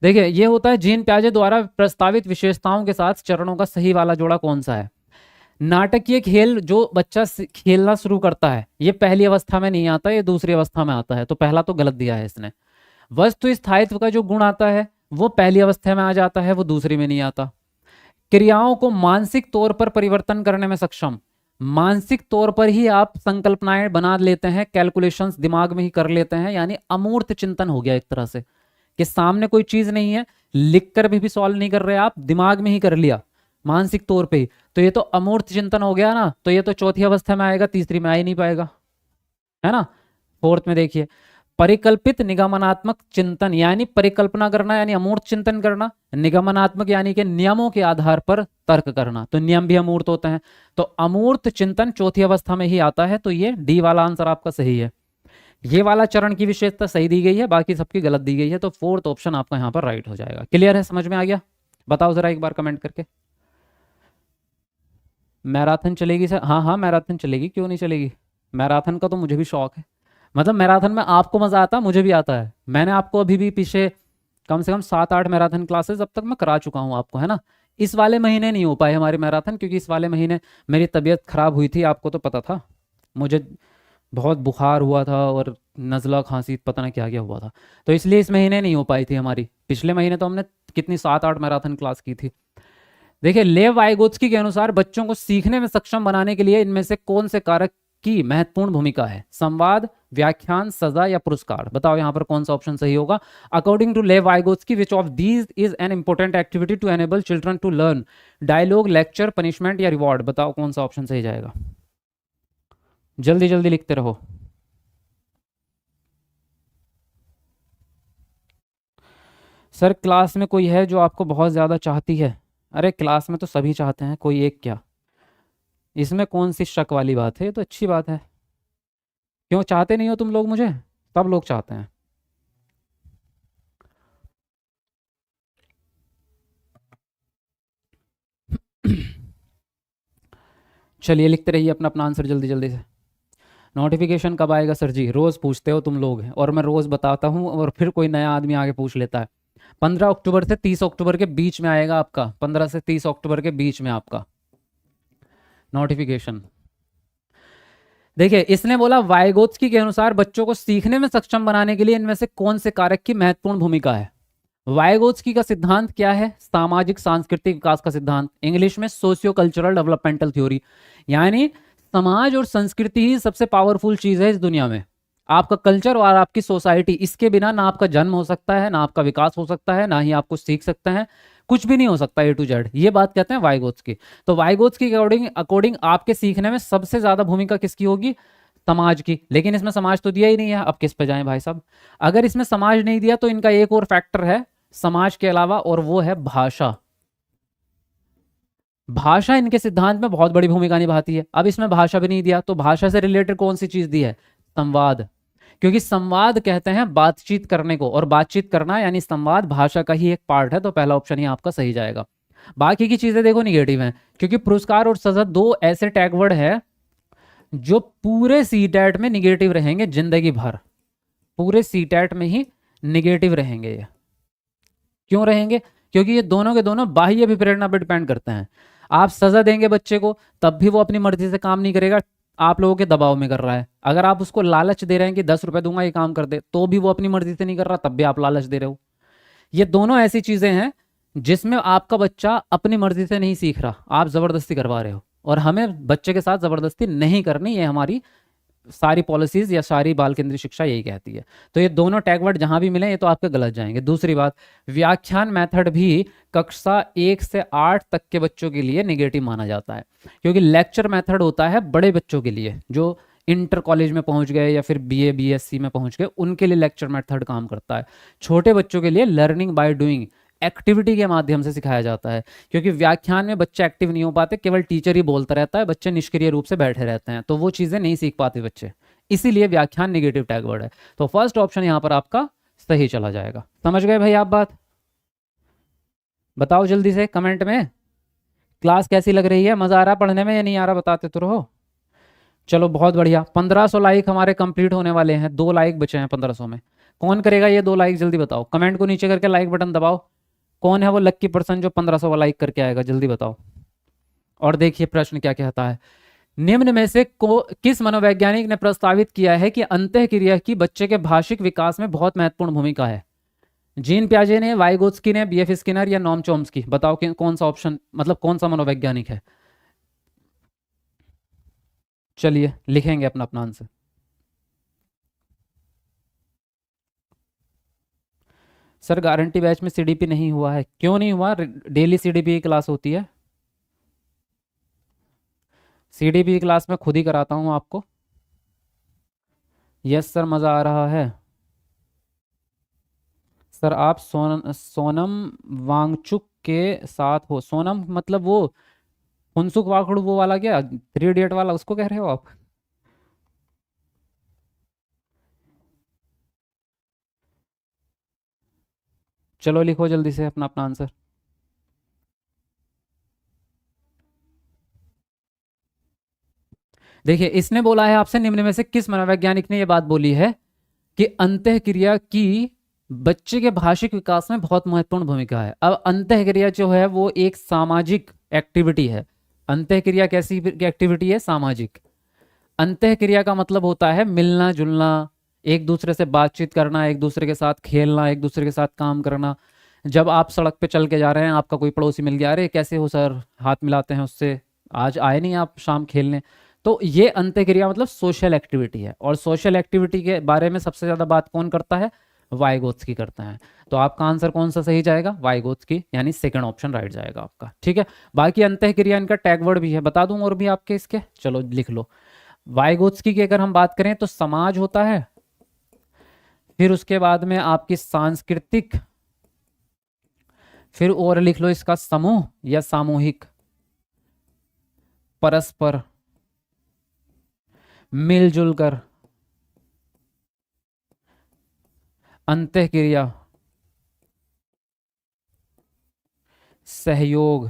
Speaker 1: देखिए ये होता है जीन पियाजे द्वारा प्रस्तावित विशेषताओं के साथ चरणों का सही वाला जोड़ा कौन सा है। नाटकीय खेल जो बच्चा खेलना शुरू करता है, ये पहली अवस्था में नहीं आता, ये दूसरी अवस्था में आता है, तो पहला तो गलत दिया है इसने। वस्तु स्थायित्व का जो गुण आता है वो पहली अवस्था में आ जाता है, वो दूसरी में नहीं आता। क्रियाओं को मानसिक तौर पर परिवर्तन करने में सक्षम, मानसिक तौर पर ही आप संकल्पनाएं बना लेते हैं, कैलकुलेशंस दिमाग में ही कर लेते हैं, यानी अमूर्त चिंतन हो गया एक तरह से, कि सामने कोई चीज नहीं है, लिख कर भी सॉल्व नहीं कर रहे आप, दिमाग में ही कर लिया मानसिक तौर पे ही, तो ये तो अमूर्त चिंतन हो गया ना। तो ये तो चौथी अवस्था में आएगा, तीसरी में आ ही नहीं पाएगा, है ना। फोर्थ में देखिए, परिकल्पित निगमनात्मक चिंतन यानी परिकल्पना करना यानी अमूर्त चिंतन करना, निगमनात्मक यानी कि नियमों के आधार पर तर्क करना, तो नियम भी अमूर्त होते हैं। तो अमूर्त चिंतन चौथी अवस्था में ही आता है, तो ये डी वाला आंसर आपका सही है। ये वाला चरण की विशेषता सही दी गई है, बाकी सबकी गलत दी गई है, तो फोर्थ ऑप्शन आपका यहाँ पर राइट हो जाएगा। क्लियर है, समझ में आ गया? बताओ जरा एक बार कमेंट करके। मैराथन चलेगी सर? हाँ हाँ मैराथन चलेगी, क्यों नहीं चलेगी। मैराथन का तो मुझे भी शौक है, मतलब मैराथन में आपको मजा आता है, मुझे भी आता है। मैंने आपको अभी भी पीछे कम से कम 7-8 मैराथन क्लासेस अब तक मैं करा चुका हूँ आपको, है ना। इस वाले महीने नहीं हो पाए हमारी मैराथन, क्योंकि इस वाले महीने मेरी तबीयत खराब हुई थी, आपको तो पता था। मुझे बहुत बुखार हुआ था और नज़ला खांसी पता नहीं क्या क्या हुआ था, तो इसलिए इस महीने नहीं हो पाई थी हमारी। पिछले महीने तो हमने कितनी 7-8 मैराथन क्लास की थी। देखिए लेव वाइगोत्स्की के अनुसार बच्चों को सीखने में सक्षम बनाने के लिए इनमें से कौन से कारक की महत्वपूर्ण भूमिका है? संवाद, व्याख्यान, सजा या पुरस्कार? बताओ यहाँ पर कौन सा ऑप्शन सही होगा। According to Lev Vygotsky which of these is an important activity to enable children to learn? Dialogue, lecture, punishment या रिवॉर्ड? बताओ कौन सा ऑप्शन सही जाएगा। जल्दी जल्दी लिखते रहो। सर क्लास में कोई है जो आपको बहुत ज़्यादा चाहती है? अरे क्लास में तो सभी चाहते हैं, कोई एक क्या, इसमें कौन सी शक वाली बात है, ये तो अच्छी बात है। क्यों चाहते नहीं हो तुम लोग मुझे? सब लोग चाहते हैं। चलिए लिखते रहिए अपना अपना आंसर जल्दी जल्दी से। नोटिफिकेशन कब आएगा सर जी? रोज़ पूछते हो तुम लोग और मैं रोज़ बताता हूँ और फिर कोई नया आदमी आगे पूछ लेता है। 15 अक्टूबर से 30 अक्टूबर के बीच में आएगा आपका, 15 से 30 अक्टूबर के बीच में आपका नोटिफिकेशन। देखिए इसने बोला वाइगोत्स्की के अनुसार बच्चों को सीखने में सक्षम बनाने के लिए इनमें से कौन से कारक की महत्वपूर्ण भूमिका है। वाइगोत्स्की का सिद्धांत क्या है? सामाजिक सांस्कृतिक विकास का सिद्धांत, इंग्लिश में सोशियो कल्चरल डेवलपमेंटल थ्योरी। यानी समाज और संस्कृति ही सबसे पावरफुल चीज है इस दुनिया में। आपका कल्चर और आपकी सोसाइटी, इसके बिना ना आपका जन्म हो सकता है, ना आपका विकास हो सकता है, ना ही आप कुछ सीख सकते हैं, कुछ भी नहीं हो सकता ए टू जेड। ये बात कहते हैं वाइगोत्स्की। तो वाइगोत्स्की के अकॉर्डिंग अकॉर्डिंग आपके सीखने में सबसे ज्यादा भूमिका किसकी होगी? समाज की। लेकिन इसमें समाज तो दिया ही नहीं है, अब किस पे जाएं भाई साहब। अगर इसमें समाज नहीं दिया तो इनका एक और फैक्टर है समाज के अलावा, और वो है भाषा। भाषा इनके सिद्धांत में बहुत बड़ी भूमिका निभाती है। अब इसमें भाषा भी नहीं दिया, तो भाषा से रिलेटेड कौन सी चीज दी है? संवाद। क्योंकि संवाद कहते हैं बातचीत करने को, और बातचीत करना यानी संवाद भाषा का ही एक पार्ट है, तो पहला ऑप्शन ही आपका सही जाएगा। बाकी की चीजें देखो निगेटिव हैं, क्योंकि पुरस्कार और सजा दो ऐसे टैग वर्ड है जो पूरे सीटेट में निगेटिव रहेंगे जिंदगी भर, पूरे सीटेट में ही निगेटिव रहेंगे ये। क्यों रहेंगे? क्योंकि ये दोनों के दोनों बाह्य अभिप्रेरणा पर डिपेंड करते हैं। आप सजा देंगे बच्चे को तब भी वो अपनी मर्जी से काम नहीं करेगा, आप लोगों के दबाव में कर रहा है। अगर आप उसको लालच दे रहे हैं कि 10 रुपए दूंगा ये काम कर दे, तो भी वो अपनी मर्जी से नहीं कर रहा, तब भी आप लालच दे रहे हो। ये दोनों ऐसी चीजें हैं जिसमें आपका बच्चा अपनी मर्जी से नहीं सीख रहा, आप जबरदस्ती करवा रहे हो। और हमें बच्चे के साथ जबरदस्ती नहीं करनी, ये हमारी सारी पॉलिसीज या सारी बाल केंद्रीय शिक्षा यही कहती है। तो ये दोनों टैग वर्ड जहां भी मिले ये तो आपके गलत जाएंगे। दूसरी बात, व्याख्यान मेथड भी कक्षा 1 से 8 तक के बच्चों के लिए नेगेटिव माना जाता है, क्योंकि लेक्चर मेथड होता है बड़े बच्चों के लिए, जो इंटर कॉलेज में पहुंच गए या फिर बीए बीएससी में पहुंच गए, उनके लिए लेक्चर मेथड काम करता है। छोटे बच्चों के लिए लर्निंग बाय डूइंग, एक्टिविटी के माध्यम से सिखाया जाता है, क्योंकि व्याख्यान में बच्चे एक्टिव नहीं हो पाते, केवल टीचर ही बोलता रहता है, बच्चे निष्क्रिय रूप से बैठे रहते हैं, तो वो चीज़ें नहीं सीख पाते बच्चे, इसीलिए व्याख्यान नेगेटिव टैग वर्ड है। तो फर्स्ट ऑप्शन यहाँ पर आपका सही चला जाएगा। समझ गए भाई आप बात? बताओ जल्दी से कमेंट में, क्लास कैसी लग रही है, मज़ा आ रहा पढ़ने में या नहीं आ रहा, बताते तो रहो। चलो बहुत बढ़िया, 1500 लाइक हमारे कंप्लीट होने वाले हैं, 2 लाइक बचे हैं 1500 में। कौन करेगा ये 2 लाइक? जल्दी बताओ, कमेंट को नीचे करके लाइक बटन दबाओ। कौन है वो लक्की पर्सन जो 1500 लाइक करके आएगा, जल्दी बताओ। और देखिए प्रश्न क्या कहता है, निम्न में से किस मनोवैज्ञानिक ने प्रस्तावित किया है कि अंतःक्रिया की बच्चे के भाषिक विकास में बहुत महत्वपूर्ण भूमिका है? जीन प्याजे ने, वाइगोत्स्की ने, बीएफ स्किनर या नॉम चॉम्स्की? बताओ कि कौन सा ऑप्शन, मतलब कौन सा मनोवैज्ञानिक है। चलिए लिखेंगे अपना अपना आंसर। सर गारंटी बैच में सीडीपी नहीं हुआ है, क्यों नहीं हुआ? डेली सीडीपी की क्लास होती है, सीडीपी की क्लास में खुद ही कराता हूँ आपको। यस सर मज़ा आ रहा है। सर आप सोनम वांगचुक के साथ हो। सोनम मतलब वो फुनसुक वाकड़ू वो वाला, क्या 3 इडियट वाला, उसको कह रहे हो आप? चलो लिखो जल्दी से अपना अपना आंसर। देखिए इसने बोला है आपसे, निम्न में से किस मनोवैज्ञानिक ने यह बात बोली है कि अंतःक्रिया की बच्चे के भाषिक विकास में बहुत महत्वपूर्ण भूमिका है। अब अंतःक्रिया जो है वो एक सामाजिक एक्टिविटी है। अंतःक्रिया कैसी एक्टिविटी है? सामाजिक। अंतःक्रिया का मतलब होता है मिलना जुलना, एक दूसरे से बातचीत करना, एक दूसरे के साथ खेलना, एक दूसरे के साथ काम करना। जब आप सड़क पे चल के जा रहे हैं, आपका कोई पड़ोसी मिल गया, अरे कैसे हो सर, हाथ मिलाते हैं उससे, आज आए नहीं आप शाम खेलने। तो ये अंतःक्रिया मतलब सोशल एक्टिविटी है। और सोशल एक्टिविटी के बारे में सबसे ज्यादा बात कौन करता है? वाइगोत्स्की करता है। तो आपका आंसर कौन सा सही जाएगा? वाइगोत्स्की, यानी सेकंड ऑप्शन राइट जाएगा आपका। ठीक है, बाकी अंतःक्रिया इनका टैग वर्ड भी है, बता दूं और भी आपके इसके, चलो लिख लो। वाइगोत्स्की की अगर हम बात करें तो समाज होता है, फिर उसके बाद में आपकी सांस्कृतिक, फिर और लिख लो इसका समूह या सामूहिक, परस्पर, मिलजुल कर, अंतःक्रिया, सहयोग।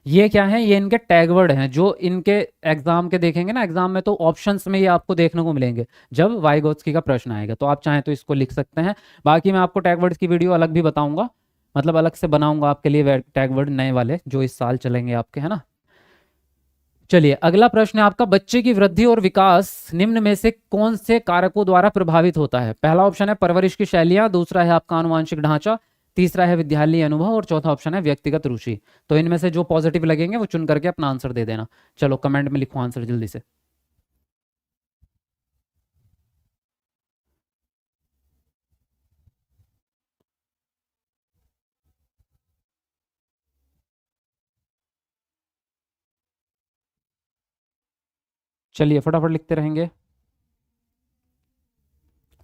Speaker 1: ये क्या है? ये इनके टैग वर्ड हैं जो इनके एग्जाम के देखेंगे ना, एग्जाम में तो ऑप्शंस में ये आपको देखने को मिलेंगे जब वाइगोत्स्की का प्रश्न आएगा। तो आप चाहें तो इसको लिख सकते हैं। बाकी मैं आपको टैग वर्ड्स की वीडियो अलग भी बताऊंगा, मतलब अलग से बनाऊंगा आपके लिए टैग वर्ड नए वाले जो इस साल चलेंगे आपके, है ना। चलिए अगला प्रश्न है आपका, बच्चे की वृद्धि और विकास निम्न में से कौन से कारकों द्वारा प्रभावित होता है? पहला ऑप्शन है परवरिश की शैलियां, दूसरा है आपका आनुवांशिक ढांचा, तीसरा है विद्यालय अनुभव और चौथा ऑप्शन है व्यक्तिगत रुचि। तो इनमें से जो पॉजिटिव लगेंगे वो चुन करके अपना आंसर दे देना। चलो कमेंट में लिखो आंसर जल्दी से। चलिए फटाफट लिखते रहेंगे।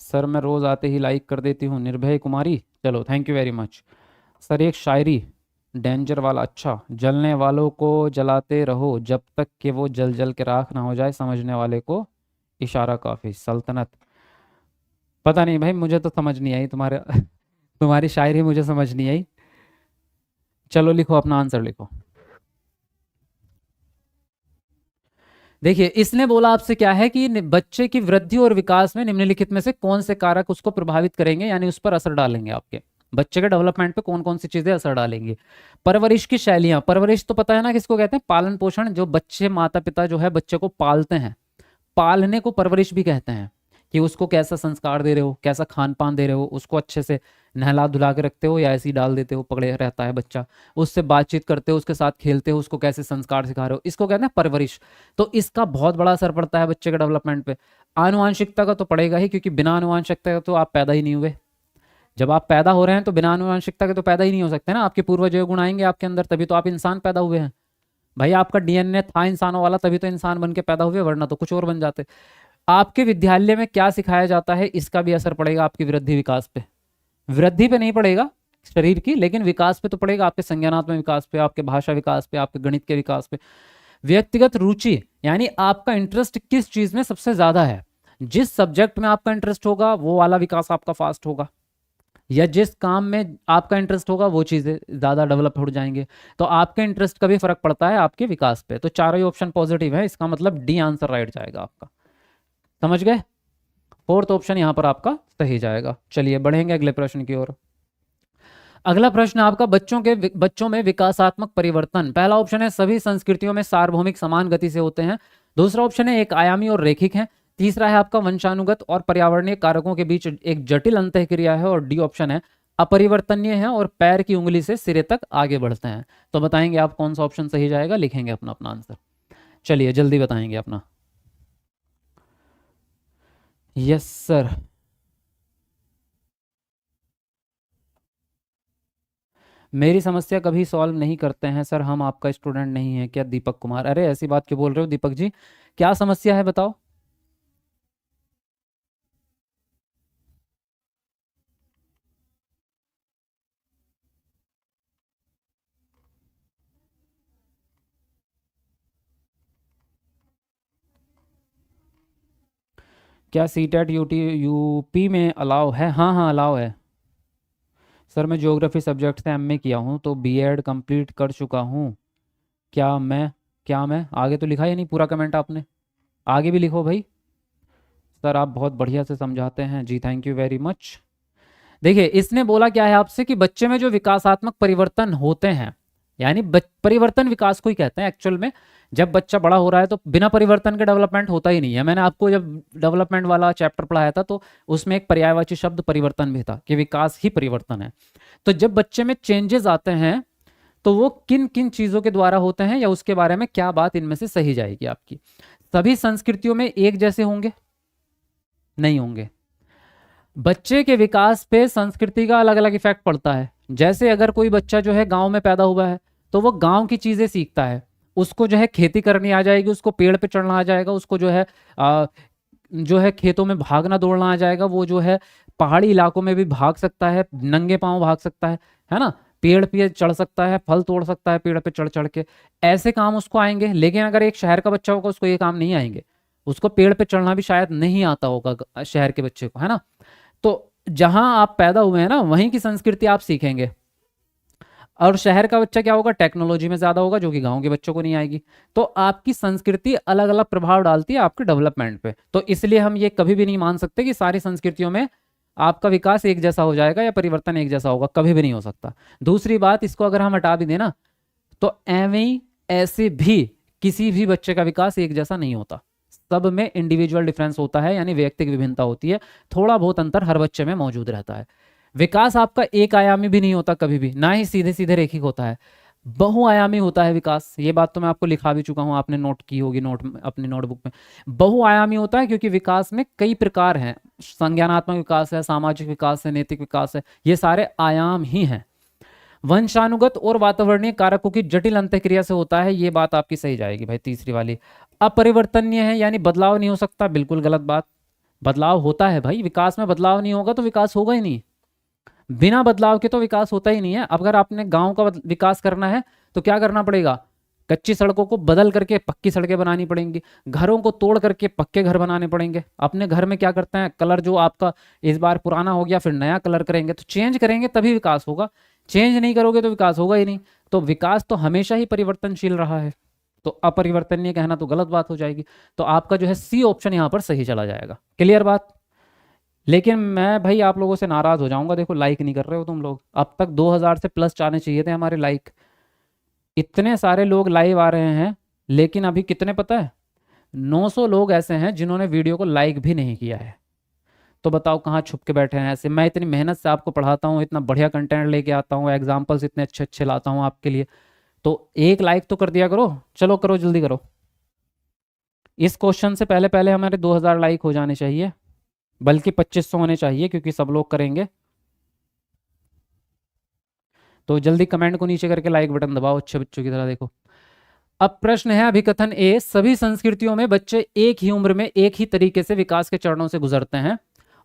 Speaker 1: सर मैं रोज आते ही लाइक कर देती हूँ, निर्भय कुमारी, चलो thank you very much. Sir एक शायरी, डेंजर वाला, अच्छा, जलने वालों को जलाते रहो जब तक कि वो जल जल के राख ना हो जाए, समझने वाले को इशारा काफी, सल्तनत। पता नहीं भाई, मुझे तो समझ नहीं आई तुम्हारे तुम्हारी शायरी मुझे समझ नहीं आई। चलो लिखो अपना आंसर लिखो। देखिए इसने बोला आपसे क्या है कि बच्चे की वृद्धि और विकास में निम्नलिखित में से कौन से कारक उसको प्रभावित करेंगे, यानी उस पर असर डालेंगे, आपके बच्चे के डेवलपमेंट पे कौन कौन सी चीजें असर डालेंगी। परवरिश की शैलियां, परवरिश तो पता है ना किसको कहते हैं? पालन पोषण। जो बच्चे, माता पिता जो है बच्चे को पालते हैं, पालने को परवरिश भी कहते हैं। कि उसको कैसा संस्कार दे रहे हो, कैसा खान पान दे रहे हो, उसको अच्छे से नहला धुला के रखते हो या ऐसे ही डाल देते हो, पकड़े रहता है बच्चा, उससे बातचीत करते हो, उसके साथ खेलते हो, उसको कैसे संस्कार सिखा रहे हो, इसको कहते हैं परवरिश। तो इसका बहुत बड़ा असर पड़ता है बच्चे के डेवलपमेंट पे। आनुवांशिकता का तो पड़ेगा ही, क्योंकि बिना आनुवांशिकता के तो आप पैदा ही नहीं हुए। जब आप पैदा हो रहे हैं तो बिना आनुवांशिकता के तो पैदा ही नहीं हो सकते ना, आपके पूर्वज गुण आएंगे आपके अंदर, तभी तो आप इंसान पैदा हुए हैं। भाई आपका डीएनए था इंसानों वाला, तभी तो इंसान बन के पैदा हुए, वरना तो कुछ और बन जाते। आपके विद्यालय में क्या सिखाया जाता है, इसका भी असर पड़ेगा आपकी वृद्धि विकास पे। वृद्धि पे नहीं पड़ेगा शरीर की, लेकिन विकास पे तो पड़ेगा, आपके संज्ञानात्मक विकास पे, आपके भाषा विकास पे, आपके गणित के विकास पे। व्यक्तिगत रुचि, यानी आपका इंटरेस्ट किस चीज में सबसे ज्यादा है। जिस सब्जेक्ट में आपका इंटरेस्ट होगा वो वाला विकास आपका फास्ट होगा, या जिस काम में आपका इंटरेस्ट होगा वो चीजें ज्यादा डेवलप हो जाएंगे। तो आपके इंटरेस्ट का भी फर्क पड़ता है आपके विकास पे। तो चारों ही ऑप्शन पॉजिटिव है, इसका मतलब डी आंसर राइट जाएगा आपका। समझ गए? फोर्थ ऑप्शन यहां पर आपका सही जाएगा। चलिए बढ़ेंगे अगले प्रश्न की ओर। अगला प्रश्न आपका, बच्चों में विकासात्मक परिवर्तन। पहला ऑप्शन है सभी संस्कृतियों में सार्वभौमिक समान गति से होते हैं, दूसरा ऑप्शन है एक आयामी और रैखिक है, तीसरा है आपका वंशानुगत और पर्यावरणीय कारकों के बीच एक जटिल अंतःक्रिया है, और डी ऑप्शन है अपरिवर्तनीय है और पैर की उंगली से सिरे तक आगे बढ़ते हैं। तो बताएंगे आप कौन सा ऑप्शन सही जाएगा, लिखेंगे अपना अपना आंसर। चलिए जल्दी बताएंगे अपना। Yes sir. मेरी समस्या कभी सॉल्व नहीं करते हैं सर, हम आपका स्टूडेंट नहीं है क्या? दीपक कुमार, अरे ऐसी बात क्यों बोल रहे हो दीपक जी, क्या समस्या है बताओ। क्या सीटेट यूपी में अलाउ है? हाँ हाँ अलाउ है सर। मैं ज्योग्राफी सब्जेक्ट से एमए किया हूँ तो बीएड कंप्लीट कर चुका हूँ। क्या मैं आगे तो लिखा ही नहीं पूरा कमेंट आपने, आगे भी लिखो भाई। सर आप बहुत बढ़िया से समझाते हैं जी, थैंक यू वेरी मच। देखिए इसने बोला क्या है आपसे कि बच्चे में जो विकासात्मक परिवर्तन होते हैं, यानी परिवर्तन विकास को ही कहते हैं एक्चुअल में। जब बच्चा बड़ा हो रहा है तो बिना परिवर्तन के डेवलपमेंट होता ही नहीं है। मैंने आपको जब डेवलपमेंट वाला चैप्टर पढ़ाया था तो उसमें एक पर्यायवाची शब्द परिवर्तन भी था कि विकास ही परिवर्तन है। तो जब बच्चे में चेंजेस आते हैं तो वो किन किन चीजों के द्वारा होते हैं या उसके बारे में क्या बात इनमें से सही जाएगी आपकी। सभी संस्कृतियों में एक जैसे होंगे? नहीं होंगे। बच्चे के विकास पे संस्कृति का अलग अलग इफेक्ट पड़ता है। जैसे अगर कोई बच्चा जो है गांव में पैदा हुआ है तो वो गांव की चीजें सीखता है, उसको जो है खेती करनी आ जाएगी, उसको पेड़ पे चढ़ना आ जाएगा, उसको जो है खेतों में भागना दौड़ना आ जाएगा, वो जो है पहाड़ी इलाकों में भी भाग सकता है, नंगे पांव भाग सकता है ना, पेड़ पे चढ़ सकता है, फल तोड़ सकता है पेड़ पे चढ़ चढ़ के, ऐसे काम उसको आएंगे। लेकिन अगर एक शहर का बच्चा होगा उसको ये काम नहीं आएंगे, उसको पेड़ पे चढ़ना भी शायद नहीं आता होगा शहर के बच्चे को, है ना। तो जहां आप पैदा हुए हैं ना वहीं की संस्कृति आप सीखेंगे। और शहर का बच्चा क्या होगा, टेक्नोलॉजी में ज्यादा होगा जो कि गांव के बच्चों को नहीं आएगी। तो आपकी संस्कृति अलग अलग प्रभाव डालती है आपके डेवलपमेंट पे। तो इसलिए हम ये कभी भी नहीं मान सकते कि सारी संस्कृतियों में आपका विकास एक जैसा हो जाएगा या परिवर्तन एक जैसा होगा, कभी भी नहीं हो सकता। दूसरी बात, इसको अगर हम हटा भी दें ना तो ऐसे भी किसी भी बच्चे का विकास एक जैसा नहीं होता, सब में इंडिविजुअल डिफरेंस होता है, यानी व्यक्तिगत विभिन्नता होती है, थोड़ा बहुत अंतर हर बच्चे में मौजूद रहता है। विकास आपका एक आयामी भी नहीं होता कभी भी, ना ही सीधे सीधे रेखिक होता है, बहुआयामी होता है विकास। ये बात तो मैं आपको लिखा भी चुका हूं, आपने नोट की होगी अपनी नोटबुक में। बहुआयामी होता है क्योंकि विकास में कई प्रकार हैं, संज्ञानात्मक विकास है, सामाजिक विकास है, नैतिक विकास है, ये सारे आयाम ही हैं। वंशानुगत और वातावरणीय कारकों की जटिल अंतःक्रिया से होता है, ये बात आपकी सही जाएगी भाई। तीसरी वाली अपरिवर्तनीय है, यानी बदलाव नहीं हो सकता, बिल्कुल गलत बात। बदलाव होता है भाई, विकास में बदलाव नहीं होगा तो विकास होगा ही नहीं। बिना बदलाव के तो विकास होता ही नहीं है। अगर आपने गांव का विकास करना है तो क्या करना पड़ेगा, कच्ची सड़कों को बदल करके पक्की सड़कें बनानी पड़ेंगी, घरों को तोड़ करके पक्के घर बनाने पड़ेंगे। अपने घर में क्या करते हैं, कलर जो आपका इस बार पुराना हो गया फिर नया कलर करेंगे, तो चेंज करेंगे तभी विकास होगा, चेंज नहीं करोगे तो विकास होगा ही नहीं। तो विकास तो हमेशा ही परिवर्तनशील रहा है, तो अपरिवर्तनीय कहना तो गलत बात हो जाएगी। तो आपका जो है सी ऑप्शन यहाँ पर सही चला जाएगा। क्लियर बात। लेकिन मैं भाई आप लोगों से नाराज हो जाऊंगा, देखो लाइक नहीं कर रहे हो तुम लोग। अब तक 2000 से प्लस जाने चाहिए थे हमारे लाइक, इतने सारे लोग लाइव आ रहे हैं, लेकिन अभी कितने पता है, 900 लोग ऐसे हैं जिन्होंने वीडियो को लाइक भी नहीं किया है। तो बताओ कहाँ छुप के बैठे हैं ऐसे। मैं इतनी मेहनत से आपको पढ़ाता हूँ, इतना बढ़िया कंटेंट लेके आता हूँ, एग्जाम्पल्स इतने अच्छे अच्छे लाता हूँ आपके लिए, तो एक लाइक तो कर दिया करो। चलो करो, जल्दी करो। इस क्वेश्चन से पहले पहले हमारे 2000 लाइक हो जाने चाहिए, बल्कि 2500 होने चाहिए क्योंकि सब लोग करेंगे। तो जल्दी कमेंट को नीचे करके लाइक बटन दबाओ अच्छे बच्चों की तरह। देखो अब प्रश्न है अभिकथन ए, सभी संस्कृतियों में बच्चे एक ही उम्र में एक ही तरीके से विकास के चरणों से गुजरते हैं।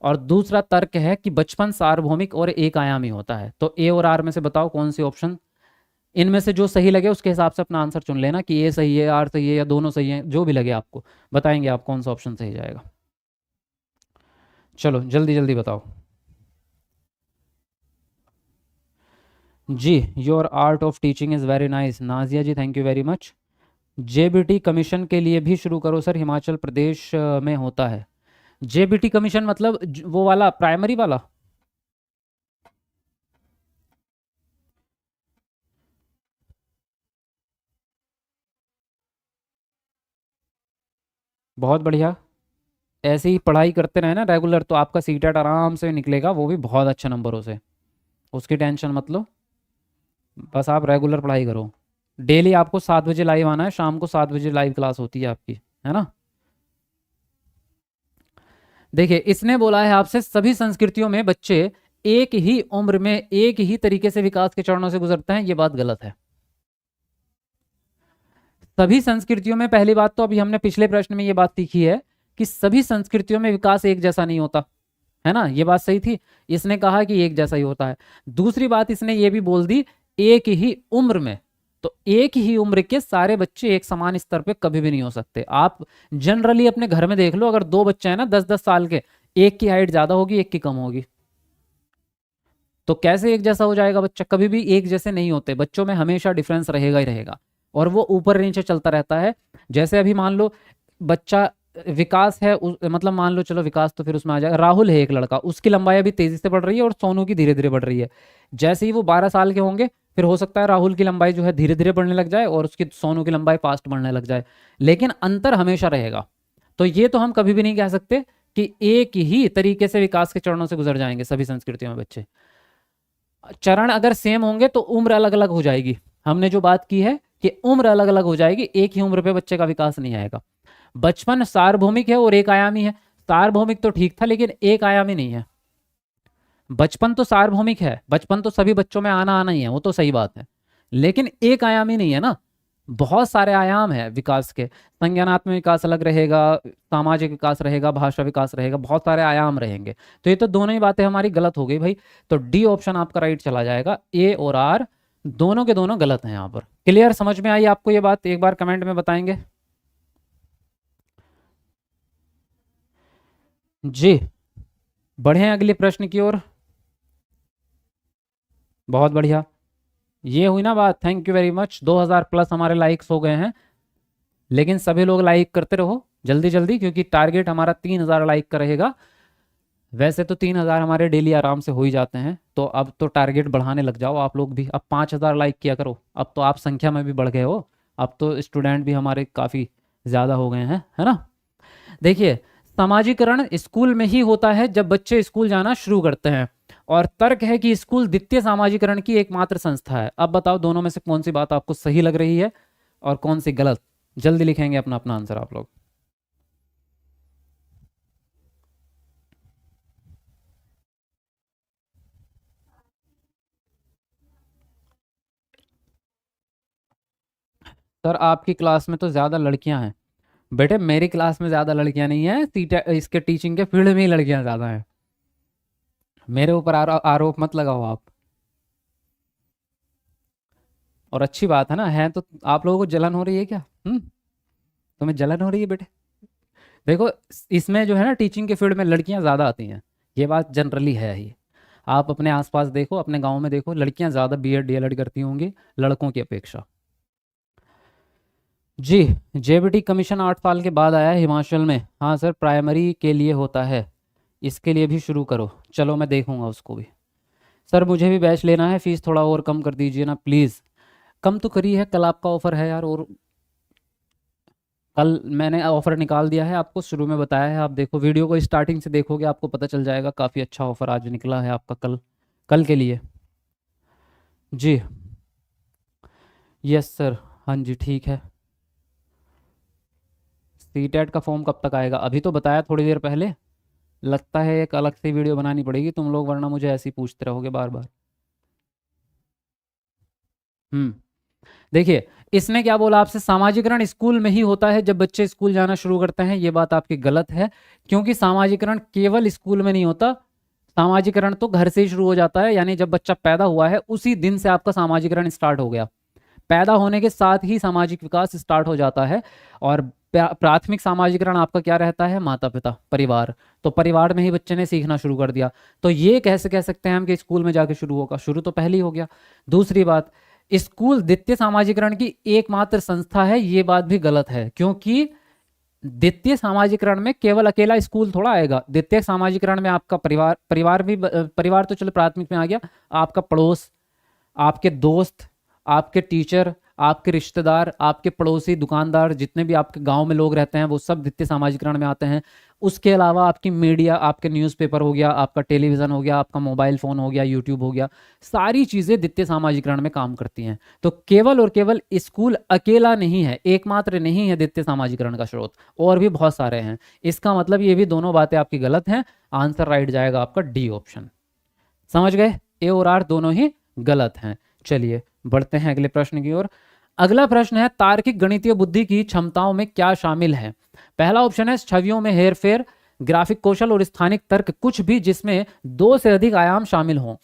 Speaker 1: और दूसरा तर्क है कि बचपन सार्वभौमिक और एक आयामी होता है। तो ए और आर में से बताओ कौन सी ऑप्शन, इनमें से जो सही लगे उसके हिसाब से अपना आंसर चुन लेना कि ए सही है, आर सही है या दोनों सही है, जो भी लगे आपको बताएंगे आप कौन सा ऑप्शन सही जाएगा। चलो जल्दी जल्दी बताओ जी। Your art of teaching is very nice, Nazia ji thank you very much. JBT commission के लिए भी शुरू करो सर, हिमाचल प्रदेश में होता है। जेबीटी कमीशन मतलब वो वाला प्राइमरी वाला? बहुत बढ़िया, ऐसे ही पढ़ाई करते रहे ना रेगुलर तो आपका सीटेट आराम से निकलेगा, वो भी बहुत अच्छे नंबरों से, उसकी टेंशन मत लो। बस आप रेगुलर पढ़ाई करो। डेली आपको 7 बजे लाइव आना है, शाम को 7 बजे लाइव क्लास होती है आपकी, है ना। देखिए इसने बोला है आपसे सभी संस्कृतियों में बच्चे एक ही उम्र में एक ही तरीके से विकास के चरणों से गुजरते हैं, ये बात गलत है। सभी संस्कृतियों में, पहली बात तो अभी हमने पिछले प्रश्न में ये बात सीखी है कि सभी संस्कृतियों में विकास एक जैसा नहीं होता, है ना, ये बात सही थी। इसने कहा कि एक जैसा ही होता है। दूसरी बात इसने ये भी बोल दी एक ही उम्र में, तो एक ही उम्र के सारे बच्चे एक समान स्तर पे कभी भी नहीं हो सकते। आप जनरली अपने घर में देख लो, अगर दो बच्चे हैं ना 10-10 साल के, एक की हाइट ज्यादा होगी, एक की कम होगी, तो कैसे एक जैसा हो जाएगा बच्चा? कभी भी एक जैसे नहीं होते, बच्चों में हमेशा डिफरेंस रहेगा ही रहेगा, और वो ऊपर नीचे चलता रहता है। जैसे अभी मान लो बच्चा विकास है, मतलब मान लो, चलो विकास तो फिर उसमें आ जाएगा, राहुल है एक लड़का, उसकी लंबाई अभी तेजी से बढ़ रही है और सोनू की धीरे धीरे बढ़ रही है। जैसे ही वो 12 साल के होंगे, फिर हो सकता है राहुल की लंबाई जो है धीरे धीरे बढ़ने लग जाए और उसकी सोनू की लंबाई फास्ट बढ़ने लग जाए, लेकिन अंतर हमेशा रहेगा। तो ये तो हम कभी भी नहीं कह सकते कि एक ही तरीके से विकास के चरणों से गुजर जाएंगे सभी संस्कृतियों में बच्चे। चरण अगर सेम होंगे तो उम्र अलग अलग हो जाएगी। हमने जो बात की है कि उम्र अलग अलग हो जाएगी, एक ही उम्र पे बच्चे का विकास नहीं आएगा। बचपन सार्वभौमिक है और एक आयामी है। सार्वभौमिक तो ठीक था, लेकिन एक आयामी नहीं है। बचपन तो सार्वभौमिक है, बचपन तो सभी बच्चों में आना आना ही है, वो तो सही बात है, लेकिन एक आयामी नहीं है ना। बहुत सारे आयाम है विकास के, संज्ञानात्मक विकास अलग रहेगा, सामाजिक विकास रहेगा, भाषा विकास रहेगा, बहुत सारे आयाम रहेंगे। तो ये तो दोनों ही बातें हमारी गलत हो गई भाई। तो डी ऑप्शन आपका राइट चला जाएगा, ए और आर दोनों के दोनों गलत हैं यहाँ पर। क्लियर, समझ में आई आपको ये बात? एक बार कमेंट में बताएंगे जी। बढ़े अगले प्रश्न की ओर। बहुत बढ़िया, ये हुई ना बात। Thank you very much, 2000 plus हमारे लाइक्स हो गए हैं, लेकिन सभी लोग लाइक करते रहो जल्दी जल्दी, क्योंकि टारगेट हमारा 3000 लाइक का रहेगा। वैसे तो 3000 हमारे डेली आराम से हो ही जाते हैं, तो अब तो टारगेट बढ़ाने लग जाओ आप लोग भी। अब 5000 लाइक किया करो, अब तो आप संख्या में भी बढ़ गए हो, अब तो स्टूडेंट भी हमारे काफ़ी ज़्यादा हो गए हैं, है ना। देखिए, समाजीकरण स्कूल में ही होता है जब बच्चे स्कूल जाना शुरू करते हैं, और तर्क है कि स्कूल द्वितीय समाजीकरण की एकमात्र संस्था है। अब बताओ दोनों में से कौन सी बात आपको सही लग रही है और कौन सी गलत? जल्दी लिखेंगे अपना अपना आंसर आप लोग। सर आपकी क्लास में तो ज़्यादा लड़कियां हैं। बेटे मेरी क्लास में ज़्यादा लड़कियां नहीं है, इसके टीचिंग के फील्ड में ही लड़कियां ज़्यादा हैं। मेरे ऊपर आरोप मत लगाओ आप। और अच्छी बात है ना, है तो। आप लोगों को जलन हो रही है क्या? तुम्हें जलन हो रही है बेटे? देखो, इसमें जो है ना टीचिंग के फील्ड में लड़कियां ज़्यादा आती हैं, ये बात जनरली है ही। आप अपने आसपास देखो, अपने गांव में देखो, लड़कियां ज़्यादा बीएड डीएलएड करती होंगी लड़कों की अपेक्षा। जी, जेबीटी कमीशन 8 साल के बाद आया है हिमाचल में। हाँ सर, प्राइमरी के लिए होता है, इसके लिए भी शुरू करो। चलो मैं देखूंगा उसको भी। सर मुझे भी बैच लेना है, फीस थोड़ा और कम कर दीजिए ना प्लीज़। कम तो करी है, कल आपका ऑफ़र है यार, और कल मैंने ऑफ़र निकाल दिया है, आपको शुरू में बताया है। आप देखो वीडियो को, स्टार्टिंग से देखोगे आपको पता चल जाएगा। काफ़ी अच्छा ऑफ़र आज निकला है आपका, कल कल के लिए। जी यस सर, हाँ जी ठीक है। सीटेट का फॉर्म कब तक आएगा? अभी तो बताया थोड़ी देर पहले। लगता है एक अलग से वीडियो बनानी पड़ेगी तुम लोग, वरना मुझे ऐसे ही पूछते रहोगे बार बार। हम्म देखिए, इसने क्या बोला आपसे, सामाजिकरण स्कूल में ही होता है जब बच्चे स्कूल जाना शुरू करते हैं। ये बात आपकी गलत है, क्योंकि सामाजिकरण केवल स्कूल में नहीं होता। सामाजिकरण तो घर से ही शुरू हो जाता है, यानी जब बच्चा पैदा हुआ है उसी दिन से आपका सामाजिकरण स्टार्ट हो गया। पैदा होने के साथ ही सामाजिक विकास स्टार्ट हो जाता है। और प्राथमिक सामाजिकरण आपका क्या रहता है? माता पिता, परिवार। तो परिवार में ही बच्चे ने सीखना शुरू कर दिया। तो ये कैसे कह सकते हैं हम कि स्कूल में जाके शुरू होगा? शुरू तो पहले ही हो गया। दूसरी बात, स्कूल द्वितीय सामाजिकरण की एकमात्र संस्था है, ये बात भी गलत है, क्योंकि द्वितीय सामाजिकरण में केवल अकेला स्कूल थोड़ा आएगा। द्वितीय सामाजिकरण में आपका परिवार, परिवार तो चलो प्राथमिक में आ गया, आपका पड़ोस, आपके दोस्त, आपके टीचर, आपके रिश्तेदार, आपके पड़ोसी, दुकानदार, जितने भी आपके गांव में लोग रहते हैं वो सब द्वितीय सामाजिकरण में आते हैं। उसके अलावा आपकी मीडिया, आपके न्यूज़पेपर हो गया, आपका टेलीविज़न हो गया, आपका मोबाइल फ़ोन हो गया, यूट्यूब हो गया, सारी चीज़ें द्वितीय सामाजिकरण में काम करती हैं। तो केवल और केवल स्कूल अकेला नहीं है, एकमात्र नहीं है द्वितीय सामाजिकरण का स्रोत, और भी बहुत सारे हैं। इसका मतलब ये भी दोनों बातें आपकी गलत हैं। आंसर राइट जाएगा आपका डी ऑप्शन। समझ गए? ए और आर दोनों ही गलत हैं। चलिए बढ़ते हैं अगले प्रश्न की ओर। अगला प्रश्न है, तार्किक गणितीय बुद्धि की क्षमताओं में क्या शामिल है? पहला ऑप्शन है छवियों में हेरफेर, ग्राफिक कौशल और स्थानिक तर्क, कुछ भी जिसमें 2 से अधिक आयाम शामिल हों।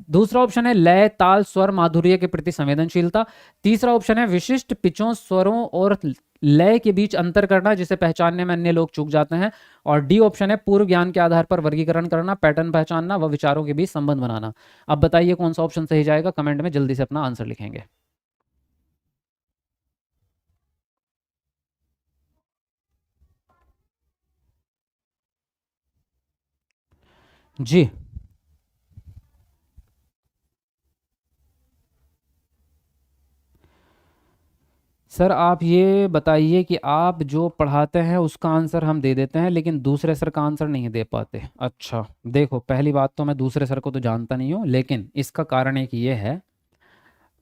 Speaker 1: दूसरा ऑप्शन है लय ताल स्वर माधुर्य के प्रति संवेदनशीलता। तीसरा ऑप्शन है विशिष्ट पिचों स्वरों और लय के बीच अंतर करना जिसे पहचानने में अन्य लोग चूक जाते हैं। और डी ऑप्शन है पूर्व ज्ञान के आधार पर वर्गीकरण करना, पैटर्न पहचानना व विचारों के बीच संबंध बनाना। अब बताइए कौन सा ऑप्शन सही जाएगा, कमेंट में जल्दी से अपना आंसर लिखेंगे। जी सर, आप ये बताइए कि आप जो पढ़ाते हैं उसका आंसर हम दे देते हैं लेकिन दूसरे सर का आंसर नहीं दे पाते। अच्छा देखो, पहली बात तो मैं दूसरे सर को तो जानता नहीं हूँ, लेकिन इसका कारण एक ये है।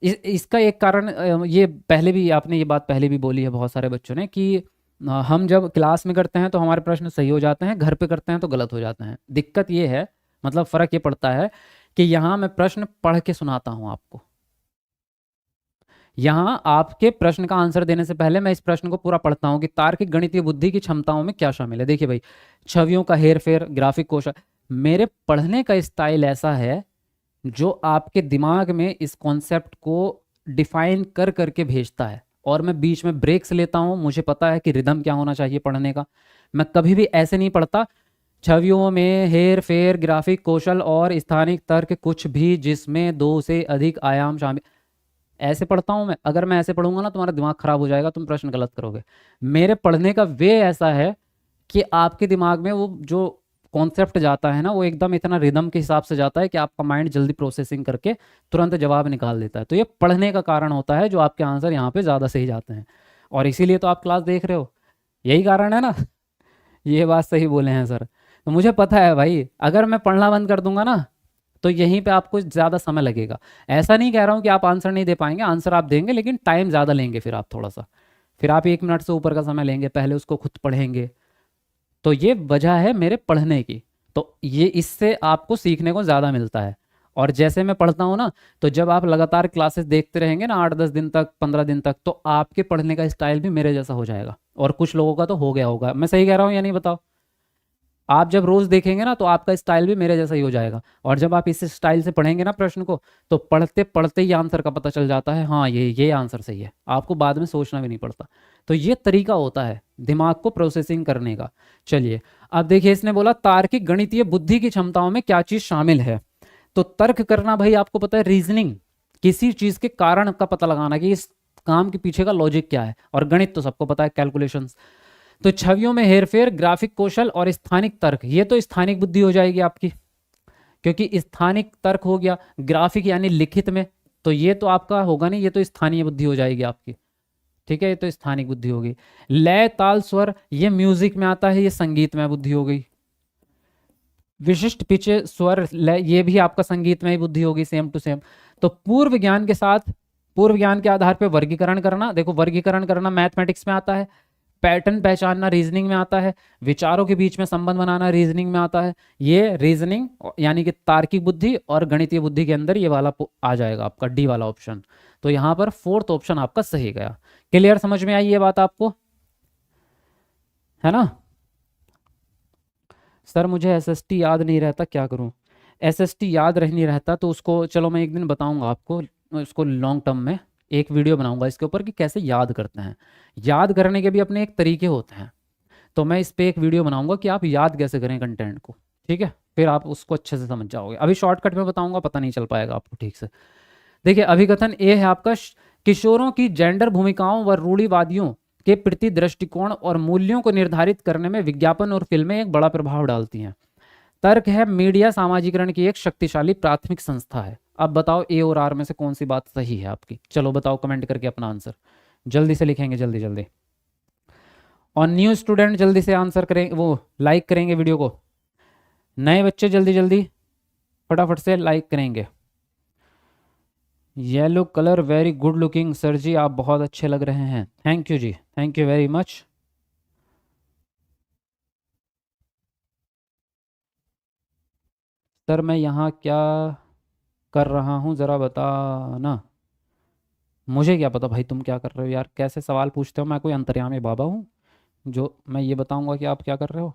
Speaker 1: इसका एक कारण ये पहले भी आपने ये बात पहले भी बोली है बहुत सारे बच्चों ने कि हम जब क्लास में करते हैं तो हमारे प्रश्न सही हो जाते हैं, घर पे करते हैं तो गलत हो जाते हैं। दिक्कत ये है, मतलब फ़र्क ये पड़ता है कि यहाँ मैं प्रश्न पढ़ के सुनाता हूँ आपको। यहाँ आपके प्रश्न का आंसर देने से पहले मैं इस प्रश्न को पूरा पढ़ता हूँ कि तार्किक गणितीय बुद्धि की क्षमताओं में क्या शामिल है। देखिए भाई, छवियों का हेर फेर, ग्राफिक कौशल। मेरे पढ़ने का स्टाइल ऐसा है जो आपके दिमाग में इस कॉन्सेप्ट को डिफाइन कर करके भेजता है, और मैं बीच में ब्रेक्स लेता हूँ। मुझे पता है कि रिदम क्या होना चाहिए पढ़ने का। मैं कभी भी ऐसे नहीं पढ़ता छवियों में हेर फेर, ग्राफिक कौशल और स्थानिक तर्क, कुछ भी जिसमें दो से अधिक आयाम शामिल, ऐसे पढ़ता हूँ मैं। अगर मैं ऐसे पढ़ूंगा ना तुम्हारा दिमाग खराब हो जाएगा, तुम प्रश्न गलत करोगे। मेरे पढ़ने का वे ऐसा है कि आपके दिमाग में वो जो कॉन्सेप्ट जाता है ना, वो एकदम इतना रिदम के हिसाब से जाता है कि आपका माइंड जल्दी प्रोसेसिंग करके तुरंत जवाब निकाल देता है। तो ये पढ़ने का कारण होता है जो आपके आंसर यहाँ पे ज़्यादा सही जाते हैं, और इसीलिए तो आप क्लास देख रहे हो। यही कारण है ना। ये बात सही बोले हैं सर। तो मुझे पता है भाई, अगर मैं पढ़ना बंद कर दूंगा ना तो यहीं पे आपको ज़्यादा समय लगेगा। ऐसा नहीं कह रहा हूँ कि आप आंसर नहीं दे पाएंगे, आंसर आप देंगे, लेकिन टाइम ज़्यादा लेंगे फिर आप थोड़ा सा। फिर आप 1 मिनट से ऊपर का समय लेंगे, पहले उसको खुद पढ़ेंगे। तो ये वजह है मेरे पढ़ने की। तो ये इससे आपको सीखने को ज़्यादा मिलता है। और जैसे मैं पढ़ता हूँ ना, तो जब आप लगातार क्लासेस देखते रहेंगे ना 8-10 दिन तक, 15 दिन तक, तो आपके पढ़ने का स्टाइल भी मेरे जैसा हो जाएगा। और कुछ लोगों का तो हो गया होगा। मैं सही कह रहा हूँ या नहीं, बताओ। आप जब रोज देखेंगे ना तो आपका स्टाइल भी मेरे जैसा ही हो जाएगा। और जब आप इस स्टाइल से पढ़ेंगे ना प्रश्न को, तो पढ़ते पढ़ते ही आंसर का पता चल जाता है, हाँ ये आंसर सही है। आपको बाद में सोचना भी नहीं पड़ता। तो ये तरीका होता है दिमाग को प्रोसेसिंग करने का। चलिए, अब देखिए, इसने बोला तार्किक गणितीय बुद्धि की क्षमताओं में क्या चीज शामिल है। तो तर्क करना भाई, आपको पता है, रीजनिंग, किसी चीज के कारण का पता लगाना कि इस काम के पीछे का लॉजिक क्या है। और गणित तो सबको पता है, कैलकुलेशन। तो छवियों में हेरफेर, ग्राफिक कौशल और स्थानिक तर्क, ये तो स्थानिक बुद्धि हो जाएगी आपकी, क्योंकि स्थानिक तर्क हो गया। ग्राफिक यानी लिखित में, तो ये तो आपका होगा नहीं, ये तो स्थानीय बुद्धि हो जाएगी आपकी। ठीक है, ये तो स्थानिक बुद्धि होगी। लय ताल स्वर, ये म्यूजिक में आता है, ये संगीत में बुद्धि हो गई। विशिष्ट पिचे स्वर लय, ये भी आपका संगीत में ही बुद्धि होगी, सेम टू सेम। तो पूर्व ज्ञान के साथ, पूर्व ज्ञान के आधार पर वर्गीकरण करना, देखो वर्गीकरण करना मैथमेटिक्स में आता है। पैटर्न पहचानना रीजनिंग में आता है। विचारों के बीच में संबंध बनाना रीजनिंग में आता है। ये रीजनिंग यानी कि तार्किक बुद्धि और गणितीय बुद्धि के अंदर ये वाला आ जाएगा आपका डी वाला ऑप्शन। तो यहाँ पर फोर्थ ऑप्शन आपका सही गया। क्लियर, समझ में आई ये बात आपको, है ना। सर मुझे एसएसटी याद नहीं रहता, क्या करूं। एसएसटी याद रह नहीं रहता तो उसको चलो मैं एक दिन बताऊंगा आपको, उसको लॉन्ग टर्म में एक वीडियो बनाऊंगा इसके ऊपर कि कैसे याद करते हैं। याद करने के भी अपने एक तरीके होते हैं। तो मैं इस पे एक वीडियो बनाऊंगा कि आप याद कैसे करें कंटेंट को। ठीक है, फिर आप उसको अच्छे से समझ जाओगे। अभी शॉर्टकट में बताऊंगा, पता नहीं चल पाएगा आपको ठीक से। देखिए, अभिकथन ए है आपका, किशोरों की जेंडर भूमिकाओं व रूढ़िवादियों के प्रति दृष्टिकोण और मूल्यों को निर्धारित करने में विज्ञापन और फिल्में एक बड़ा प्रभाव डालती हैं। तर्क है, मीडिया सामाजिकरण की एक शक्तिशाली प्राथमिक संस्था है। अब बताओ ए और आर में से कौन सी बात सही है आपकी। चलो बताओ कमेंट करके अपना आंसर जल्दी से लिखेंगे, जल्दी जल्दी। और न्यू स्टूडेंट जल्दी से आंसर करेंगे, वो लाइक करेंगे वीडियो को। नए बच्चे जल्दी जल्दी फटाफट से लाइक करेंगे। Yellow colour very good looking sir ji, आप बहुत अच्छे लग रहे हैं। थैंक यू जी, thank you very much. Sir मैं यहाँ क्या कर रहा हूँ ज़रा बताना। मुझे क्या पता भाई तुम क्या कर रहे हो यार, कैसे सवाल पूछते हो। मैं कोई अंतर्यामी बाबा हूँ जो मैं ये बताऊंगा कि आप क्या कर रहे हो।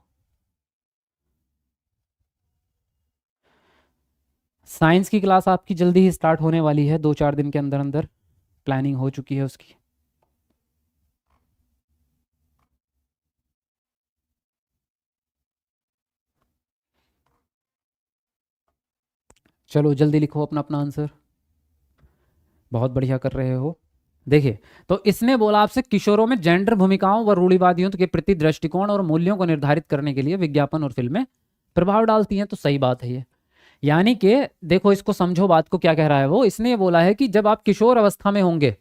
Speaker 1: साइंस की क्लास आपकी जल्दी ही स्टार्ट होने वाली है, 2-4 दिन के अंदर अंदर प्लानिंग हो चुकी है उसकी। चलो जल्दी लिखो अपना अपना आंसर, बहुत बढ़िया कर रहे हो। देखिए, तो इसने बोला आपसे किशोरों में जेंडर भूमिकाओं व रूढ़िवादियों के प्रति दृष्टिकोण और मूल्यों को निर्धारित करने के लिए विज्ञापन और फिल्में प्रभाव डालती हैं, तो सही बात है ये। यानी कि देखो, इसको समझो बात को, क्या कह रहा है वो। इसने ये बोला है कि जब आप किशोर अवस्था में होंगे,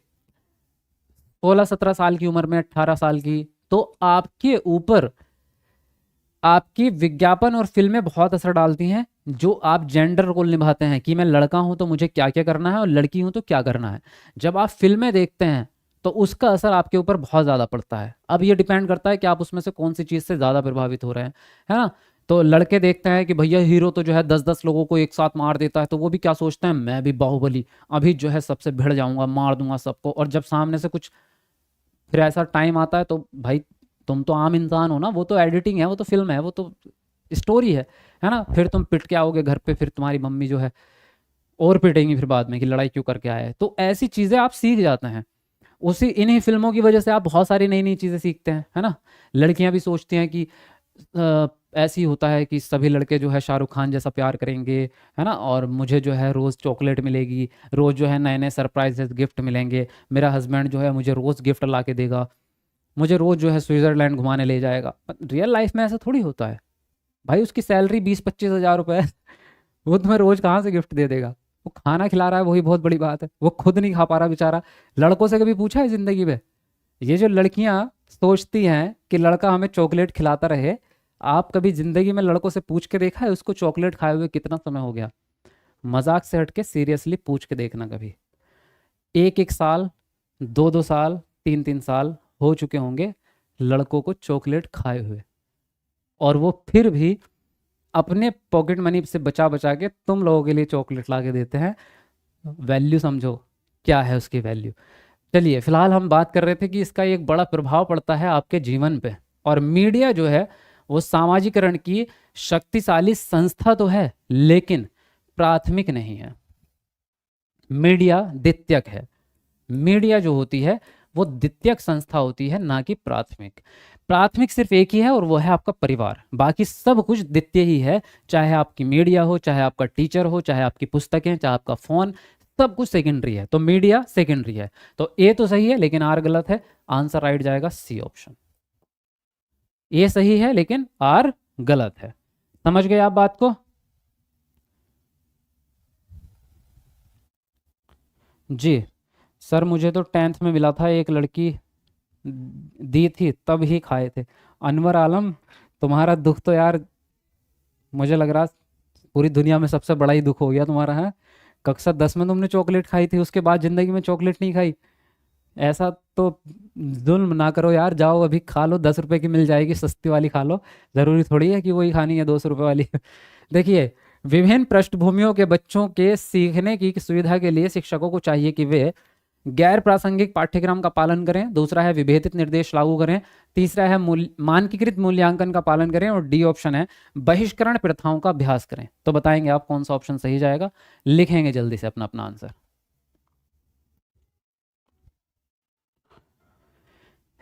Speaker 1: 16-17 साल की उम्र में, 18 साल की, तो आपके ऊपर आपकी विज्ञापन और फिल्में बहुत असर डालती हैं, जो आप जेंडर रोल निभाते हैं कि मैं लड़का हूं तो मुझे क्या क्या करना है और लड़की हूं तो क्या करना है। जब आप फिल्में देखते हैं तो उसका असर आपके ऊपर बहुत ज़्यादा पड़ता है। अब ये डिपेंड करता है कि आप उसमें से कौन सी चीज़ से ज़्यादा प्रभावित हो रहे हैं, है ना। तो लड़के देखते हैं कि भैया हीरो तो जो है 10-10 लोगों को एक साथ मार देता है, तो वो भी क्या सोचते हैं, मैं भी बाहुबली, अभी जो है सबसे भिड़ जाऊंगा, मार दूंगा सबको। और जब सामने से कुछ फिर ऐसा टाइम आता है तो भाई, तुम तो आम इंसान हो ना, वो तो एडिटिंग है, वो तो फिल्म है, वो तो स्टोरी है ना। फिर तुम पिट के आओगे घर पे, फिर तुम्हारी मम्मी जो है और पिटेंगी फिर बाद में कि लड़ाई क्यों करके आए। तो ऐसी चीज़ें आप सीख जाते हैं, उसी इन्हीं फिल्मों की वजह से आप बहुत सारी नई नई चीज़ें सीखते हैं, है ना। लड़कियां भी सोचती हैं कि ऐसी होता है कि सभी लड़के जो है शाहरुख खान जैसा प्यार करेंगे, है ना, और मुझे जो है रोज़ चॉकलेट मिलेगी, रोज़ जो है नए नए सरप्राइजेस गिफ्ट मिलेंगे, मेरा हस्बैंड जो है मुझे रोज़ गिफ्ट ला के देगा, मुझे रोज़ जो है स्विट्ज़रलैंड घुमाने ले जाएगा। रियल लाइफ में ऐसा थोड़ी होता है भाई। उसकी सैलरी 20-25 हज़ार रुपये है, वो तुम्हें रोज़ कहाँ से गिफ्ट दे देगा। वो खाना खिला रहा है, वही बहुत बड़ी बात है, वो खुद नहीं खा पा रहा बेचारा। लड़कों से कभी पूछा है ज़िंदगी में, ये जो लड़कियां सोचती हैं कि लड़का हमें चॉकलेट खिलाता रहे, आप कभी जिंदगी में लड़कों से पूछ के देखा है उसको चॉकलेट खाए हुए कितना समय हो गया। मजाक से हट के सीरियसली पूछ के देखना कभी। 1-1 साल, 2-2 साल, 3-3 साल हो चुके होंगे लड़कों को चॉकलेट खाए हुए, और वो फिर भी अपने पॉकेट मनी से बचा बचा के तुम लोगों के लिए चॉकलेट ला के देते हैं। वैल्यू समझो क्या है उसकी वैल्यू। चलिए, फिलहाल हम बात कर रहे थे कि इसका एक बड़ा प्रभाव पड़ता है आपके जीवन पे। और मीडिया जो है वो सामाजिकरण की शक्तिशाली संस्था तो है, लेकिन प्राथमिक नहीं है। मीडिया द्वितीयक है। मीडिया जो होती है वो द्वितीयक संस्था होती है, ना कि प्राथमिक। प्राथमिक सिर्फ एक ही है और वो है आपका परिवार, बाकी सब कुछ द्वितीय ही है। चाहे आपकी मीडिया हो, चाहे आपका टीचर हो, चाहे आपकी पुस्तकें, चाहे आपका फोन, सब कुछ सेकेंडरी है। तो मीडिया सेकेंडरी है। तो ए तो सही है लेकिन आर गलत है। आंसर राइट जाएगा सी ऑप्शन। ए सही है लेकिन आर गलत है। समझ गए आप बात को? जी सर, मुझे तो 10th में मिला था, एक लड़की दी थी तब ही खाए थे। अनवर आलम, तुम्हारा दुख तो यार मुझे लग रहा पूरी दुनिया में सबसे बड़ा ही दुख हो गया तुम्हारा है। कक्षा 10 में तुमने चॉकलेट खाई थी, उसके बाद जिंदगी में चॉकलेट नहीं खाई। ऐसा तो जुल्म ना करो यार, जाओ अभी खा लो, 10 रुपए की मिल जाएगी, सस्ती वाली खा लो। जरूरी थोड़ी है कि वही खानी है 200 रुपए वाली। देखिए, विभिन्न पृष्ठभूमियों के बच्चों के सीखने की सुविधा के लिए शिक्षकों को चाहिए कि वे गैर प्रासंगिक पाठ्यक्रम का पालन करें। दूसरा है विभेदित निर्देश लागू करें। तीसरा है मानकीकृत मूल्यांकन का पालन करें। और डी ऑप्शन है बहिष्करण प्रथाओं का अभ्यास करें। तो बताएंगे आप कौन सा ऑप्शन सही जाएगा? लिखेंगे जल्दी से अपना अपना आंसर।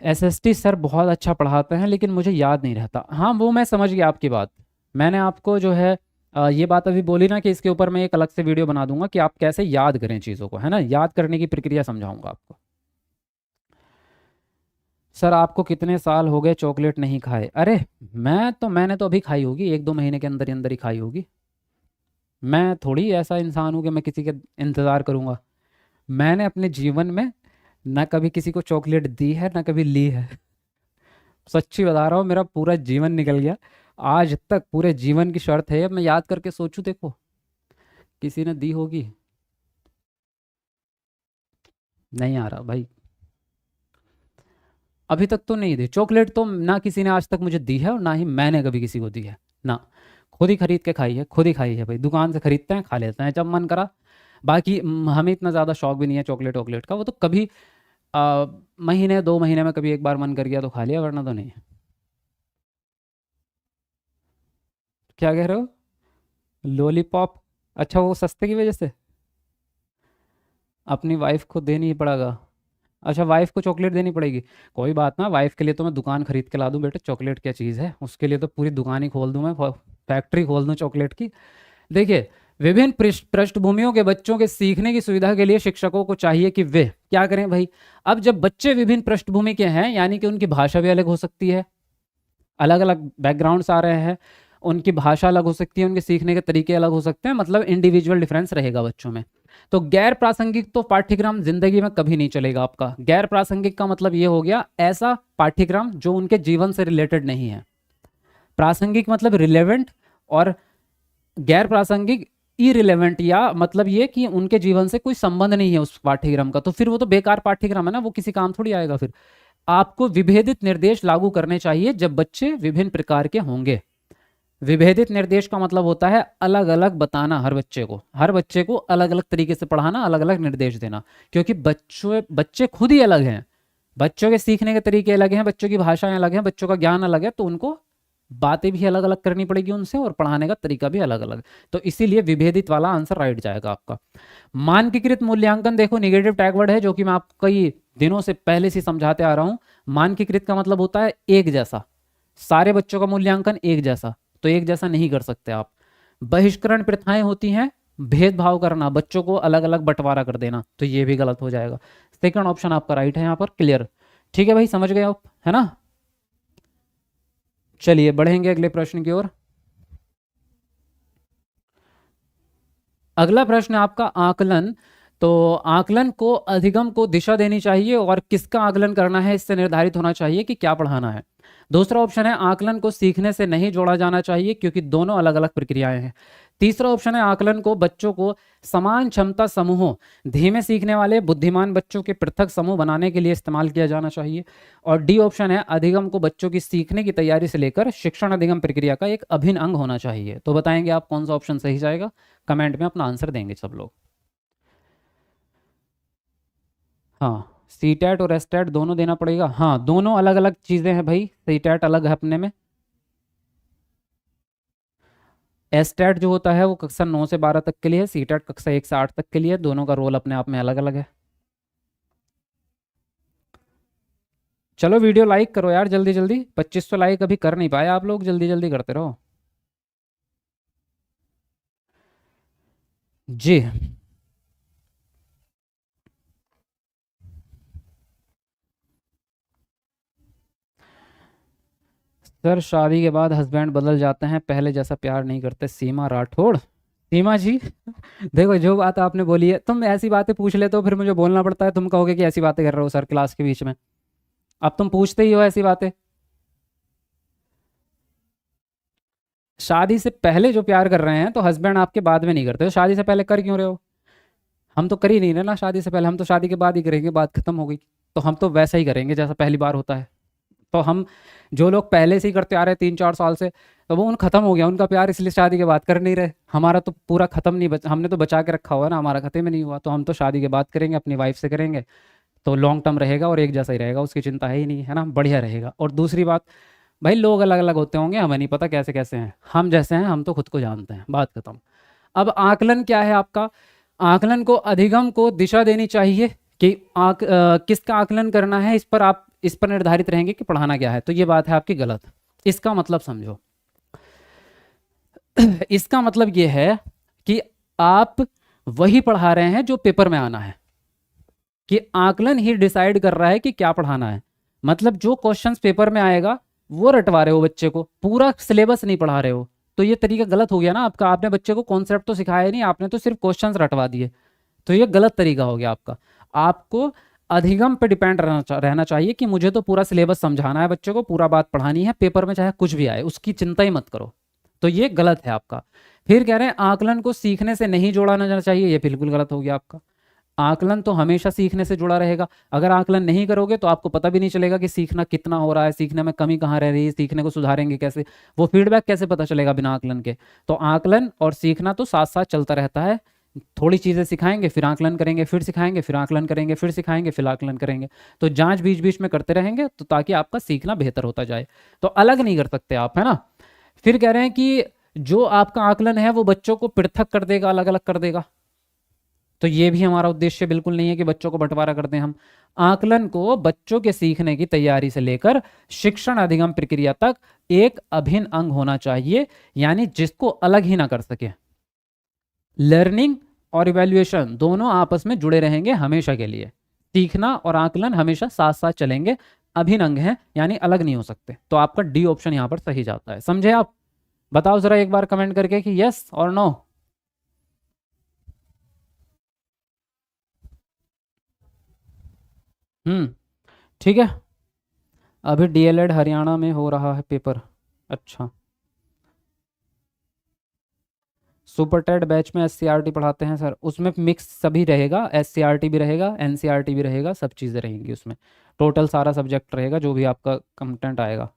Speaker 1: एसएसटी सर बहुत अच्छा पढ़ाते हैं लेकिन मुझे याद नहीं रहता। हाँ, वो मैं समझ गया आपकी बात। मैंने आपको जो है ये बात अभी बोली ना कि इसके ऊपर मैं एक अलग से वीडियो बना दूंगा कि आप कैसे याद करें चीज़ों को, है ना, याद करने की प्रक्रिया समझाऊंगा आपको। सर आपको कितने साल हो गए चॉकलेट नहीं खाए? अरे, मैंने तो अभी खाई होगी, 1-2 महीने के अंदर ही अंदर ही खाई होगी। मैं थोड़ी ऐसा इंसान हूँ कि मैं किसी के इंतज़ार करूंगा। मैंने अपने जीवन में ना कभी किसी को चॉकलेट दी है ना कभी ली है। सच्ची बता रहा हूँ, मेरा पूरा जीवन निकल गया आज तक, पूरे जीवन की शर्त है। अब मैं याद करके सोचूं, देखो किसी ने दी होगी, नहीं आ रहा भाई। अभी तक तो नहीं दी चॉकलेट, तो ना किसी ने आज तक मुझे दी है और ना ही मैंने कभी किसी को दी है ना। खुद ही खरीद के खाई है, खुद ही खाई है भाई। दुकान से खरीदते हैं, खा लेते हैं जब मन करा। बाकी हमें इतना ज़्यादा शौक भी नहीं है चॉकलेट वॉकलेट का। वो तो कभी महीने 2 महीने में कभी एक बार मन कर गया तो खा लिया, वरना तो नहीं। क्या कह रहे हो? लॉलीपॉप? अच्छा, वो सस्ते की वजह से अपनी वाइफ को देनी ही पड़ेगा। अच्छा, वाइफ को चॉकलेट देनी पड़ेगी। कोई बात ना, वाइफ के लिए तो मैं दुकान खरीद के ला दूं बेटे, चॉकलेट क्या चीज़ है, उसके लिए तो पूरी दुकान ही खोल दूं मैं, फैक्ट्री खोल दूं चॉकलेट की। देखिए, विभिन्न पृष्ठभूमियों के बच्चों के सीखने की सुविधा के लिए शिक्षकों को चाहिए कि वे क्या करें भाई। अब जब बच्चे विभिन्न पृष्ठभूमि के हैं, यानी कि उनकी भाषा भी अलग हो सकती है, अलग अलग बैकग्राउंड्स आ रहे हैं, उनकी भाषा अलग हो सकती है, उनके सीखने के तरीके अलग हो सकते हैं, मतलब इंडिविजुअल डिफरेंस रहेगा बच्चों में। तो गैर प्रासंगिक तो पाठ्यक्रम जिंदगी में कभी नहीं चलेगा आपका। गैर प्रासंगिक का मतलब ये हो गया ऐसा पाठ्यक्रम जो उनके जीवन से रिलेटेड नहीं है। प्रासंगिक मतलब रिलेवेंट, और गैर प्रासंगिक इरिलेवेंट, या मतलब ये कि उनके जीवन से कोई संबंध नहीं है उस पाठ्यक्रम का, तो फिर वो तो बेकार पाठ्यक्रम है ना, वो किसी काम थोड़ी आएगा फिर। आपको विभेदित निर्देश लागू करने चाहिए जब बच्चे विभिन्न प्रकार के होंगे। विभेदित निर्देश का मतलब होता है अलग अलग बताना, हर बच्चे को अलग अलग तरीके से पढ़ाना, अलग अलग निर्देश देना, क्योंकि बच्चे खुद ही अलग हैं, बच्चों के सीखने के तरीके अलग हैं, बच्चों की भाषाएं अलग हैं, बच्चों का ज्ञान अलग है, तो उनको बातें भी अलग अलग करनी पड़ेगी उनसे, और पढ़ाने का तरीका भी अलग अलग। तो इसीलिए विभेदित वाला आंसर राइट जाएगा आपका। मानकीकृत मूल्यांकन, देखो निगेटिव टैग वर्ड है जो कि मैं आपको कई दिनों से पहले से समझाते आ रहा हूं। मानकीकृत का मतलब होता है एक जैसा, सारे बच्चों का मूल्यांकन एक जैसा, तो एक जैसा नहीं कर सकते आप। बहिष्करण प्रथाएं होती हैं भेदभाव करना, बच्चों को अलग अलग बंटवारा कर देना, तो ये भी गलत हो जाएगा। सेकंड ऑप्शन आपका राइट है यहाँ पर, क्लियर। ठीक है भाई, समझ गए आप, है ना। चलिए बढ़ेंगे अगले प्रश्न की ओर। अगला प्रश्न आपका आकलन। तो आकलन को अधिगम को दिशा देनी चाहिए, और किसका आकलन करना है इससे निर्धारित होना चाहिए कि क्या पढ़ाना है। दूसरा ऑप्शन है आकलन को सीखने से नहीं जोड़ा जाना चाहिए क्योंकि दोनों अलग अलग प्रक्रियाएं हैं। तीसरा ऑप्शन है आकलन को बच्चों को समान क्षमता समूहों, धीमे सीखने वाले बुद्धिमान बच्चों के पृथक समूह बनाने के लिए इस्तेमाल किया जाना चाहिए। और डी ऑप्शन है अधिगम को बच्चों की सीखने की तैयारी से लेकर शिक्षण अधिगम प्रक्रिया का एक अभिन्न अंग होना चाहिए। तो बताएंगे आप कौन सा ऑप्शन सही जाएगा, कमेंट में अपना आंसर देंगे सब लोग। हाँ, सी टैट और एस टैट दोनों देना पड़ेगा, हाँ दोनों अलग अलग चीज़ें हैं भाई, सी टैट अलग है अपने में, एस टैट जो होता है वो कक्षा 9 से 12 तक के लिए है, सी टैट कक्षा 1 से 8 तक के लिए, दोनों का रोल अपने आप में अलग अलग है। चलो वीडियो लाइक करो यार जल्दी जल्दी, 2500 लाइक अभी कर नहीं पाए आप लोग, जल्दी जल्दी करते रहो जी। सर शादी के बाद हस्बैंड बदल जाते हैं, पहले जैसा प्यार नहीं करते, सीमा राठौड़। सीमा जी देखो, जो बात आपने बोली है, तुम ऐसी बातें पूछ लेते हो फिर मुझे बोलना पड़ता है, तुम कहोगे कि ऐसी बातें कर रहे हो सर क्लास के बीच में। अब तुम पूछते ही हो ऐसी बातें। शादी से पहले जो प्यार कर रहे हैं तो हस्बैंड आपके बाद में नहीं करते, तो शादी से पहले कर क्यों रहे हो। हम तो कर ही नहीं रहे ना शादी से पहले, हम तो शादी के बाद ही करेंगे, बात खत्म हो गई। तो हम तो वैसा ही करेंगे जैसा पहली बार होता है। तो हम, जो लोग पहले से ही करते आ रहे हैं 3-4 साल से, तो वो उन खत्म हो गया उनका प्यार, इसलिए शादी के बाद कर नहीं रहे। हमारा तो पूरा खत्म नहीं, हमने तो बचा के रखा हुआ है ना, हमारा खत्म ही नहीं हुआ, तो हम तो शादी के बाद करेंगे, अपनी वाइफ से करेंगे, तो लॉन्ग टर्म रहेगा और एक जैसा ही रहेगा, उसकी चिंता है ही नहीं, है ना, बढ़िया रहेगा। और दूसरी बात भाई, लोग अलग अलग होते होंगे, हमें नहीं पता कैसे कैसे हैं, हम जैसे हैं हम तो खुद को जानते हैं, बात खत्म। अब आकलन क्या है आपका, आकलन को अधिगम को दिशा देनी चाहिए कि किसका आकलन करना है, इस पर निर्धारित रहेंगे कि पढ़ाना क्या है, तो ये बात है आपकी गलत। इसका मतलब समझो इसका मतलब ये है कि आप वही पढ़ा रहे हैं जो पेपर में आना है, कि आकलन ही डिसाइड कर रहा है कि क्या पढ़ाना है, मतलब जो क्वेश्चंस पेपर में आएगा वो रटवा रहे हो बच्चे को, पूरा सिलेबस नहीं पढ़ा रहे हो। तो ये तरीका गलत हो गया ना आपका, आपने बच्चे को कॉन्सेप्ट तो सिखाया नहीं, आपने तो सिर्फ क्वेश्चंस रटवा दिए, तो ये गलत तरीका हो गया आपका। आपको अधिगम पे डिपेंड रहना चाहिए कि मुझे तो पूरा सिलेबस समझाना है बच्चे को, पूरा बात पढ़ानी है, पेपर में चाहे कुछ भी आए उसकी चिंता ही मत करो, तो ये गलत है आपका। फिर कह रहे हैं आकलन को सीखने से नहीं जोड़ा जाना चाहिए, ये बिल्कुल गलत हो गया आपका। आकलन तो हमेशा सीखने से जुड़ा रहेगा, अगर आकलन नहीं करोगे तो आपको पता भी नहीं चलेगा कि सीखना कितना हो रहा है, सीखने में कमी कहाँ रह रही है, सीखने को सुधारेंगे कैसे, वो फीडबैक कैसे पता चलेगा बिना आकलन के। तो आकलन और सीखना तो साथ साथ चलता रहता है, थोड़ी चीज़ें सिखाएंगे फिर आकलन करेंगे, फिर सिखाएंगे फिर आकलन करेंगे, फिर सिखाएंगे फिर आकलन करेंगे, तो जांच बीच बीच में करते रहेंगे, तो ताकि आपका सीखना बेहतर होता जाए। तो अलग नहीं कर सकते आप, है ना। फिर कह रहे हैं कि जो आपका आकलन है वो बच्चों को पृथक कर देगा, अलग अलग कर देगा। तो ये भी हमारा उद्देश्य बिल्कुल नहीं है कि बच्चों को बंटवारा कर दें हम। आकलन को बच्चों के सीखने की तैयारी से लेकर शिक्षण अधिगम प्रक्रिया तक एक अभिन्न अंग होना चाहिए, यानी जिसको अलग ही ना कर सके। लर्निंग और इवैल्यूएशन दोनों आपस में जुड़े रहेंगे हमेशा के लिए। सीखना और आकलन हमेशा साथ साथ चलेंगे, अभिन्न अंग हैं, यानी अलग नहीं हो सकते। तो आपका डी ऑप्शन यहां पर सही जाता है। समझे आप? बताओ जरा एक बार कमेंट करके कि यस और नो। ठीक है। अभी डीएलएड हरियाणा में हो रहा है पेपर। अच्छा, सुपर टेट बैच में एससीईआरटी पढ़ाते हैं सर, उसमें मिक्स सभी रहेगा, एससीईआरटी भी रहेगा, एनसीईआरटी भी रहेगा, सब चीज़ें रहेंगी उसमें। टोटल सारा सब्जेक्ट रहेगा जो भी आपका कंटेंट आएगा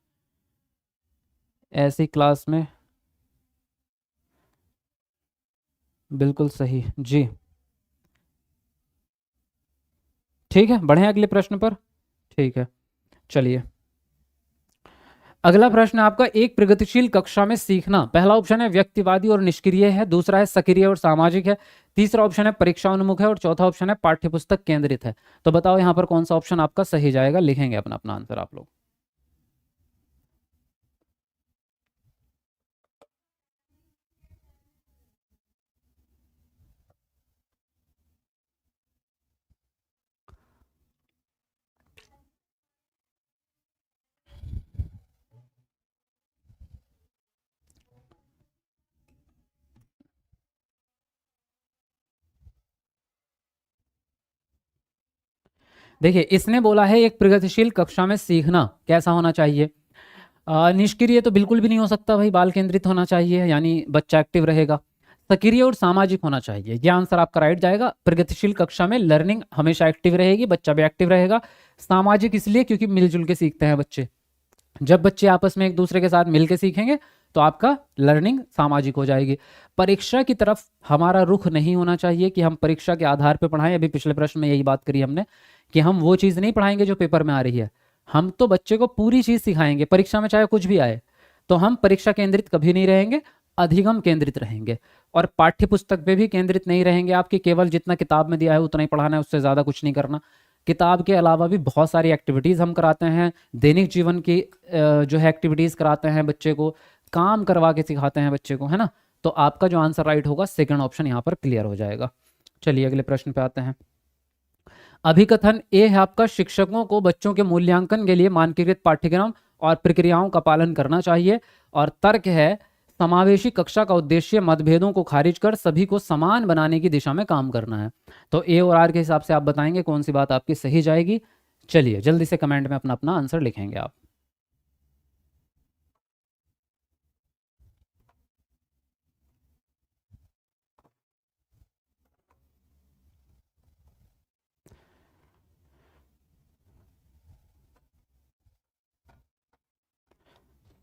Speaker 1: ऐसी क्लास में। बिल्कुल सही जी। ठीक है, बढ़े अगले प्रश्न पर। ठीक है, चलिए अगला प्रश्न है आपका, एक प्रगतिशील कक्षा में सीखना। पहला ऑप्शन है व्यक्तिवादी और निष्क्रिय है, दूसरा है सक्रिय और सामाजिक है, तीसरा ऑप्शन है परीक्षा उन्मुख है, और चौथा ऑप्शन है पाठ्यपुस्तक केंद्रित है। तो बताओ यहाँ पर कौन सा ऑप्शन आपका सही जाएगा? लिखेंगे अपना अपना आंसर आप लोग। देखिए, इसने बोला है एक प्रगतिशील कक्षा में सीखना कैसा होना चाहिए। निष्क्रिय तो बिल्कुल भी नहीं हो सकता भाई, बाल केंद्रित होना चाहिए, यानी बच्चा एक्टिव रहेगा। सक्रिय और सामाजिक होना चाहिए, यह आंसर आपका राइट जाएगा। प्रगतिशील कक्षा में लर्निंग हमेशा एक्टिव रहेगी, बच्चा भी एक्टिव रहेगा। सामाजिक इसलिए क्योंकि मिलजुल के सीखते हैं बच्चे। जब बच्चे आपस में एक दूसरे के साथ मिलकर सीखेंगे तो आपका लर्निंग सामाजिक हो जाएगी। परीक्षा की तरफ हमारा रुख नहीं होना चाहिए कि हम परीक्षा के आधार पर पढ़ाएं। अभी पिछले प्रश्न में यही बात करी हमने कि हम वो चीज़ नहीं पढ़ाएंगे जो पेपर में आ रही है। हम तो बच्चे को पूरी चीज़ सिखाएंगे, परीक्षा में चाहे कुछ भी आए। तो हम परीक्षा केंद्रित कभी नहीं रहेंगे, अधिगम केंद्रित रहेंगे। और पाठ्य पुस्तक पे भी केंद्रित नहीं रहेंगे आपकी, केवल जितना किताब में दिया है उतना ही पढ़ाना है, उससे ज़्यादा कुछ नहीं करना। किताब के अलावा भी बहुत सारी एक्टिविटीज़ हम कराते हैं, दैनिक जीवन की जो है एक्टिविटीज़ कराते हैं बच्चे को, काम करवा के सिखाते हैं बच्चे को, है ना। तो आपका जो आंसर राइट होगा सेकंड ऑप्शन यहाँ पर क्लियर हो जाएगा। चलिए अगले प्रश्न पे आते हैं। अभिकथन ए है आपका, शिक्षकों को बच्चों के मूल्यांकन के लिए मानकीकृत पाठ्यक्रम और प्रक्रियाओं का पालन करना चाहिए। और तर्क है, समावेशी कक्षा का उद्देश्य मतभेदों को खारिज कर सभी को समान बनाने की दिशा में काम करना है। तो ए और आर के हिसाब से आप बताएंगे कौन सी बात आपकी सही जाएगी। चलिए जल्दी से कमेंट में अपना अपना आंसर लिखेंगे आप।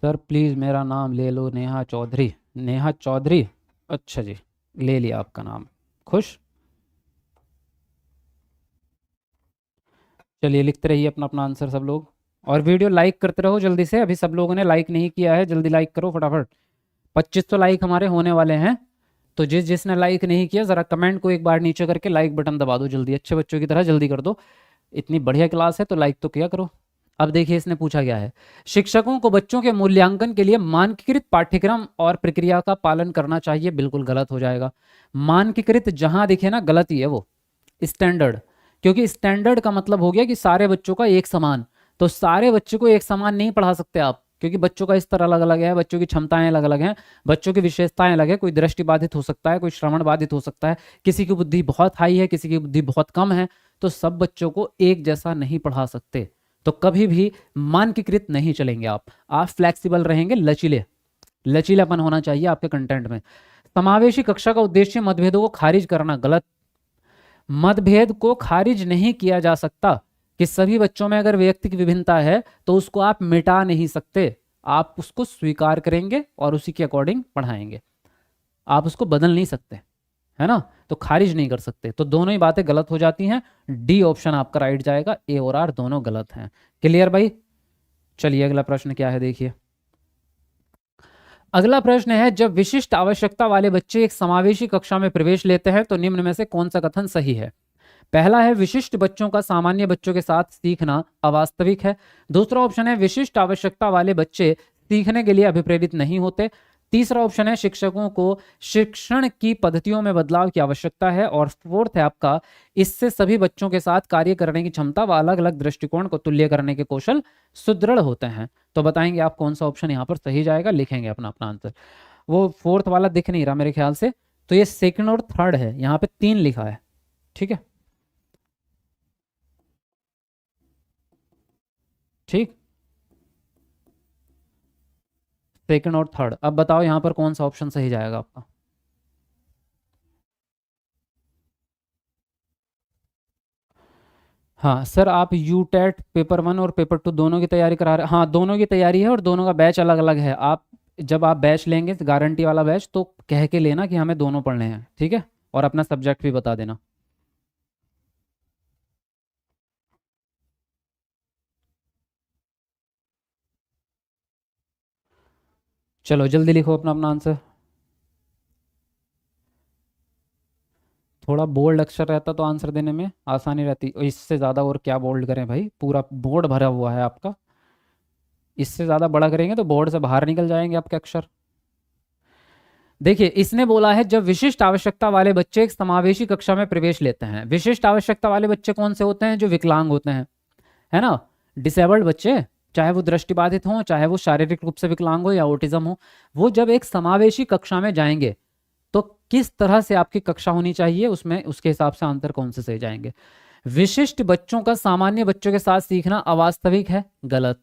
Speaker 1: सर प्लीज़ मेरा नाम ले लो, नेहा चौधरी। नेहा चौधरी, अच्छा जी, ले लिया आपका नाम। खुश? चलिए लिखते रहिए अपना अपना आंसर सब लोग, और वीडियो लाइक करते रहो जल्दी से। अभी सब लोगों ने लाइक नहीं किया है, जल्दी लाइक करो फटाफट। 2500 लाइक हमारे होने वाले हैं। तो जिसने लाइक नहीं किया ज़रा कमेंट को एक बार नीचे करके लाइक बटन दबा दो जल्दी, अच्छे बच्चों की तरह जल्दी कर दो। इतनी बढ़िया क्लास है तो लाइक तो किया करो। अब देखिए इसने पूछा क्या है, शिक्षकों को बच्चों के मूल्यांकन के लिए मानकीकृत पाठ्यक्रम और प्रक्रिया का पालन करना चाहिए। बिल्कुल गलत हो जाएगा। मानकीकृत जहां दिखे ना, गलत ही है वो। स्टैंडर्ड, क्योंकि स्टैंडर्ड का मतलब हो गया कि सारे बच्चों का एक समान। तो सारे बच्चों को एक समान नहीं पढ़ा सकते आप, क्योंकि बच्चों का स्तर अलग अलग है, बच्चों की क्षमताएं अलग अलग हैं, बच्चों की विशेषताएं अलग है। कोई दृष्टि बाधित हो सकता है, कोई श्रवण बाधित हो सकता है, किसी की बुद्धि बहुत हाई है, किसी की बुद्धि बहुत कम है। तो सब बच्चों को एक जैसा नहीं पढ़ा सकते। तो कभी भी मानकीकृत नहीं चलेंगे आप फ्लेक्सिबल रहेंगे, लचीले, लचीलापन होना चाहिए आपके कंटेंट में। समावेशी कक्षा का उद्देश्य मतभेदों को खारिज करना, गलत। मतभेद को खारिज नहीं किया जा सकता कि सभी बच्चों में अगर व्यक्ति की विभिन्नता है तो उसको आप मिटा नहीं सकते। आप उसको स्वीकार करेंगे और उसी के अकॉर्डिंग पढ़ाएंगे, आप उसको बदल नहीं सकते, है ना। तो खारिज नहीं कर सकते। तो दोनों ही बातें गलत हो जाती हैं। डी ऑप्शन आपका राइट जाएगा, ए और आर दोनों गलत हैं। क्लियर भाई? चलिए अगला प्रश्न क्या है देखिए। अगला प्रश्न है, जब विशिष्ट आवश्यकता वाले बच्चे एक समावेशी कक्षा में प्रवेश लेते हैं तो निम्न में से कौन सा कथन सही है? पहला है, विशिष्ट बच्चों का सामान्य बच्चों के साथ सीखना अवास्तविक है। दूसरा ऑप्शन है, विशिष्ट आवश्यकता वाले बच्चे सीखने के लिए अभिप्रेरित नहीं होते। तीसरा ऑप्शन है, शिक्षकों को शिक्षण की पद्धतियों में बदलाव की आवश्यकता है। और फोर्थ है आपका, इससे सभी बच्चों के साथ कार्य करने की क्षमता व अलग अलग दृष्टिकोण को तुल्य करने के कौशल सुदृढ़ होते हैं। तो बताएंगे आप कौन सा ऑप्शन यहाँ पर सही जाएगा, लिखेंगे अपना अपना आंसर। वो फोर्थ वाला दिख नहीं रहा मेरे ख्याल से, तो ये सेकंड और थर्ड है, यहाँ पे 3 लिखा है। ठीक है, ठीक, सेकंड और थर्ड। अब बताओ यहाँ पर कौन सा ऑप्शन सही जाएगा आपका? हाँ सर, आप यू टेट पेपर 1 और पेपर 2 दोनों की तैयारी करा रहे? हाँ, दोनों की तैयारी है और दोनों का बैच अलग अलग है। आप जब आप बैच लेंगे गारंटी वाला बैच, तो कह के लेना कि हमें दोनों पढ़ने हैं, ठीक है, और अपना सब्जेक्ट भी बता देना। चलो जल्दी लिखो अपना अपना आंसर। थोड़ा बोल्ड अक्षर रहता तो आंसर देने में आसानी रहती, और इससे ज़्यादा और क्या बोल्ड करें भाई, पूरा बोर्ड भरा हुआ है आपका। इससे ज़्यादा बड़ा करेंगे तो बोर्ड से बाहर निकल जाएंगे आपके अक्षर। देखिए, इसने बोला है जब विशिष्ट आवश्यकता वाले बच्चे एक समावेशी कक्षा में प्रवेश लेते हैं। विशिष्ट आवश्यकता वाले बच्चे कौन से होते हैं? जो विकलांग होते हैं, है ना, डिसेबल्ड बच्चे, चाहे वो दृष्टिबाधित हों, चाहे वो शारीरिक रूप से विकलांग हो या ऑटिज्म हो, वो जब एक समावेशी कक्षा में जाएंगे तो किस तरह से आपकी कक्षा होनी चाहिए, उसमें उसके हिसाब से आंसर कौन से सही जाएंगे। विशिष्ट बच्चों का सामान्य बच्चों के साथ सीखना अवास्तविक है, गलत।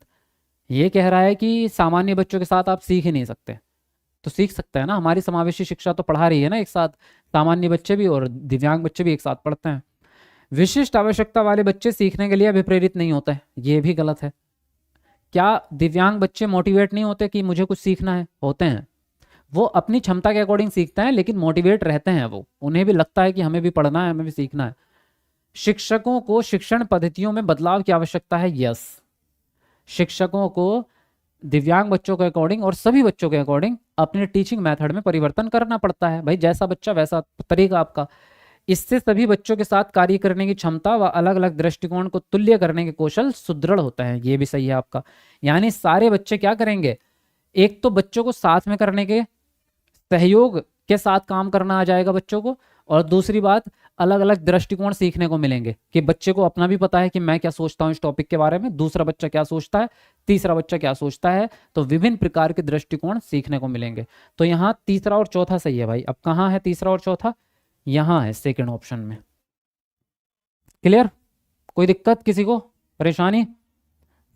Speaker 1: ये कह रहा है कि सामान्य बच्चों के साथ आप सीख ही नहीं सकते। तो सीख सकते हैं ना, हमारी समावेशी शिक्षा तो पढ़ा रही है ना एक साथ, सामान्य बच्चे भी और दिव्यांग बच्चे भी एक साथ पढ़ते हैं। विशिष्ट आवश्यकता वाले बच्चे सीखने के लिए अभिप्रेरित नहीं होते, ये भी गलत है। क्या दिव्यांग बच्चे मोटिवेट नहीं होते कि मुझे कुछ सीखना है? होते हैं, वो अपनी क्षमता के अकॉर्डिंग सीखते हैं, लेकिन मोटिवेट रहते हैं, वो उन्हें भी लगता है कि हमें भी पढ़ना है, हमें भी सीखना है। शिक्षकों को शिक्षण पद्धतियों में बदलाव की आवश्यकता है, यस। शिक्षकों को दिव्यांग बच्चों के अकॉर्डिंग और सभी बच्चों के अकॉर्डिंग अपने टीचिंग मेथड में परिवर्तन करना पड़ता है भाई, जैसा बच्चा वैसा तरीका आपका। इससे सभी बच्चों के साथ कार्य करने की क्षमता व अलग अलग दृष्टिकोण को तुल्य करने के कौशल सुदृढ़ होता है, ये भी सही है आपका। यानी सारे बच्चे क्या करेंगे, एक तो बच्चों को साथ में करने के सहयोग के साथ काम करना आ जाएगा बच्चों को, और दूसरी बात, अलग अलग दृष्टिकोण सीखने को मिलेंगे कि बच्चे को अपना भी पता है कि मैं क्या सोचता हूँ इस टॉपिक के बारे में, दूसरा बच्चा क्या सोचता है, तीसरा बच्चा क्या सोचता है, तो विभिन्न प्रकार के दृष्टिकोण सीखने को मिलेंगे। तो यहाँ तीसरा और चौथा सही है भाई। अब कहाँ है तीसरा और चौथा? यहाँ है सेकेंड ऑप्शन में। क्लियर? कोई दिक्कत, किसी को परेशानी,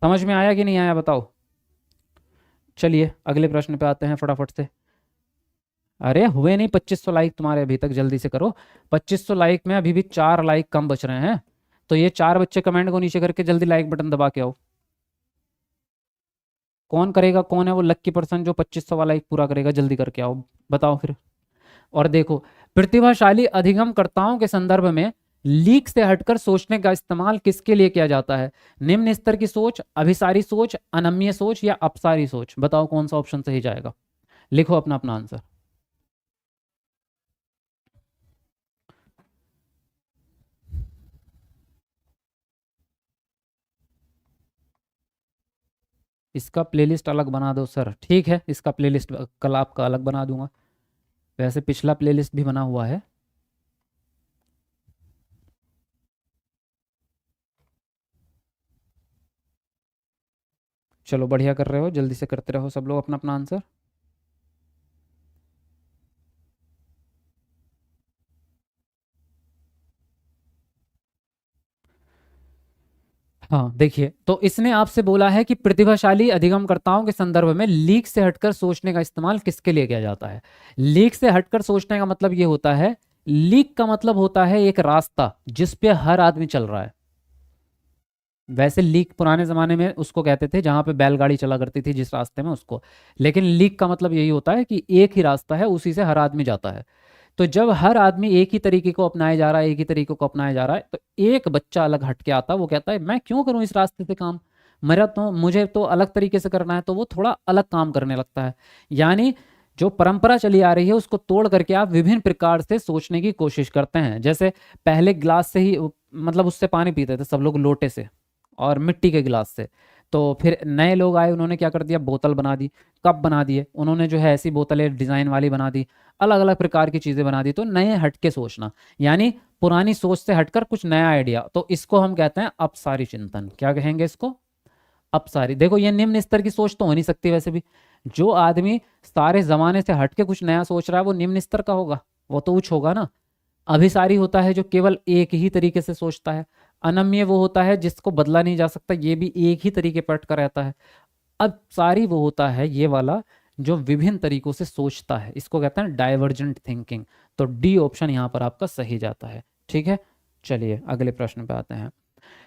Speaker 1: समझ में आया कि नहीं आया बताओ। चलिए अगले प्रश्न पे आते हैं फटाफट से। अरे हुए नहीं 2500 लाइक तुम्हारे अभी तक, जल्दी से करो। 2500 लाइक में अभी भी 4 लाइक कम बच रहे हैं, तो ये 4 बच्चे कमेंट को नीचे करके जल्दी लाइक बटन दबा के आओ। कौन करेगा, कौन है वो लक्की पर्सन जो 2500 वाला लाइक पूरा करेगा? जल्दी करके आओ, बताओ फिर। और देखो, प्रतिभाशाली अधिगमकर्ताओं के संदर्भ में लीक से हटकर सोचने का इस्तेमाल किसके लिए किया जाता है? निम्न स्तर की सोच, अभिसारी सोच, अनम्य सोच या अपसारी सोच? बताओ कौन सा ऑप्शन सही जाएगा, लिखो अपना अपना आंसर। इसका प्लेलिस्ट अलग बना दो सर, ठीक है, इसका प्लेलिस्ट कल आपका अलग बना दूंगा, वैसे पिछला प्लेलिस्ट भी बना हुआ है। चलो बढ़िया कर रहे हो, जल्दी से करते रहो सब लोग अपना अपना आंसर। हाँ देखिए, तो इसने आपसे बोला है कि प्रतिभाशाली अधिगमकर्ताओं के संदर्भ में लीक से हटकर सोचने का इस्तेमाल किसके लिए किया जाता है? लीक से हटकर सोचने का मतलब ये होता है, लीक का मतलब होता है एक रास्ता जिस पे हर आदमी चल रहा है। वैसे लीक पुराने जमाने में उसको कहते थे जहां पे बैलगाड़ी चला करती थी जिस रास्ते में, उसको। लेकिन लीक का मतलब यही होता है कि एक ही रास्ता है, उसी से हर आदमी जाता है। तो जब हर आदमी एक ही तरीके को अपनाया जा रहा है, एक ही तरीके को अपनाया जा रहा है, तो एक बच्चा अलग हट के आता है, वो कहता है मैं क्यों करूं इस रास्ते से काम, मेरा तो मुझे तो अलग तरीके से करना है, तो वो थोड़ा अलग काम करने लगता है। यानी जो परंपरा चली आ रही है उसको तोड़ करके आप विभिन्न प्रकार से सोचने की कोशिश करते हैं। जैसे पहले ग्लास से ही मतलब उससे पानी पीते थे सब लोग, लोटे से और मिट्टी के गिलास से। तो फिर नए लोग आए, उन्होंने क्या कर दिया, बोतल बना दी, कप बना दिए, उन्होंने जो है ऐसी बोतलें डिजाइन वाली बना दी, अलग अलग प्रकार की चीजें बना दी। तो नए हटके सोचना, यानी पुरानी सोच से हटकर कुछ नया आइडिया, तो इसको हम कहते हैं अपसारी चिंतन। क्या कहेंगे इसको? अपसारी। देखो ये निम्न स्तर की सोच तो हो नहीं सकती वैसे भी। जो आदमी सारे जमाने से हटके कुछ नया सोच रहा है वो निम्न स्तर का होगा, वो तो उच्च होगा ना। अभिसारी होता है जो केवल एक ही तरीके से सोचता है। अनम्य वो होता है जिसको बदला नहीं जा सकता, ये भी एक ही तरीके पर अटका रहता है। अब सारी वो होता है ये वाला जो विभिन्न तरीकों से सोचता है, इसको कहते हैं डाइवर्जेंट थिंकिंग। तो डी ऑप्शन यहाँ पर आपका सही जाता है। ठीक है, चलिए अगले प्रश्न पे आते हैं।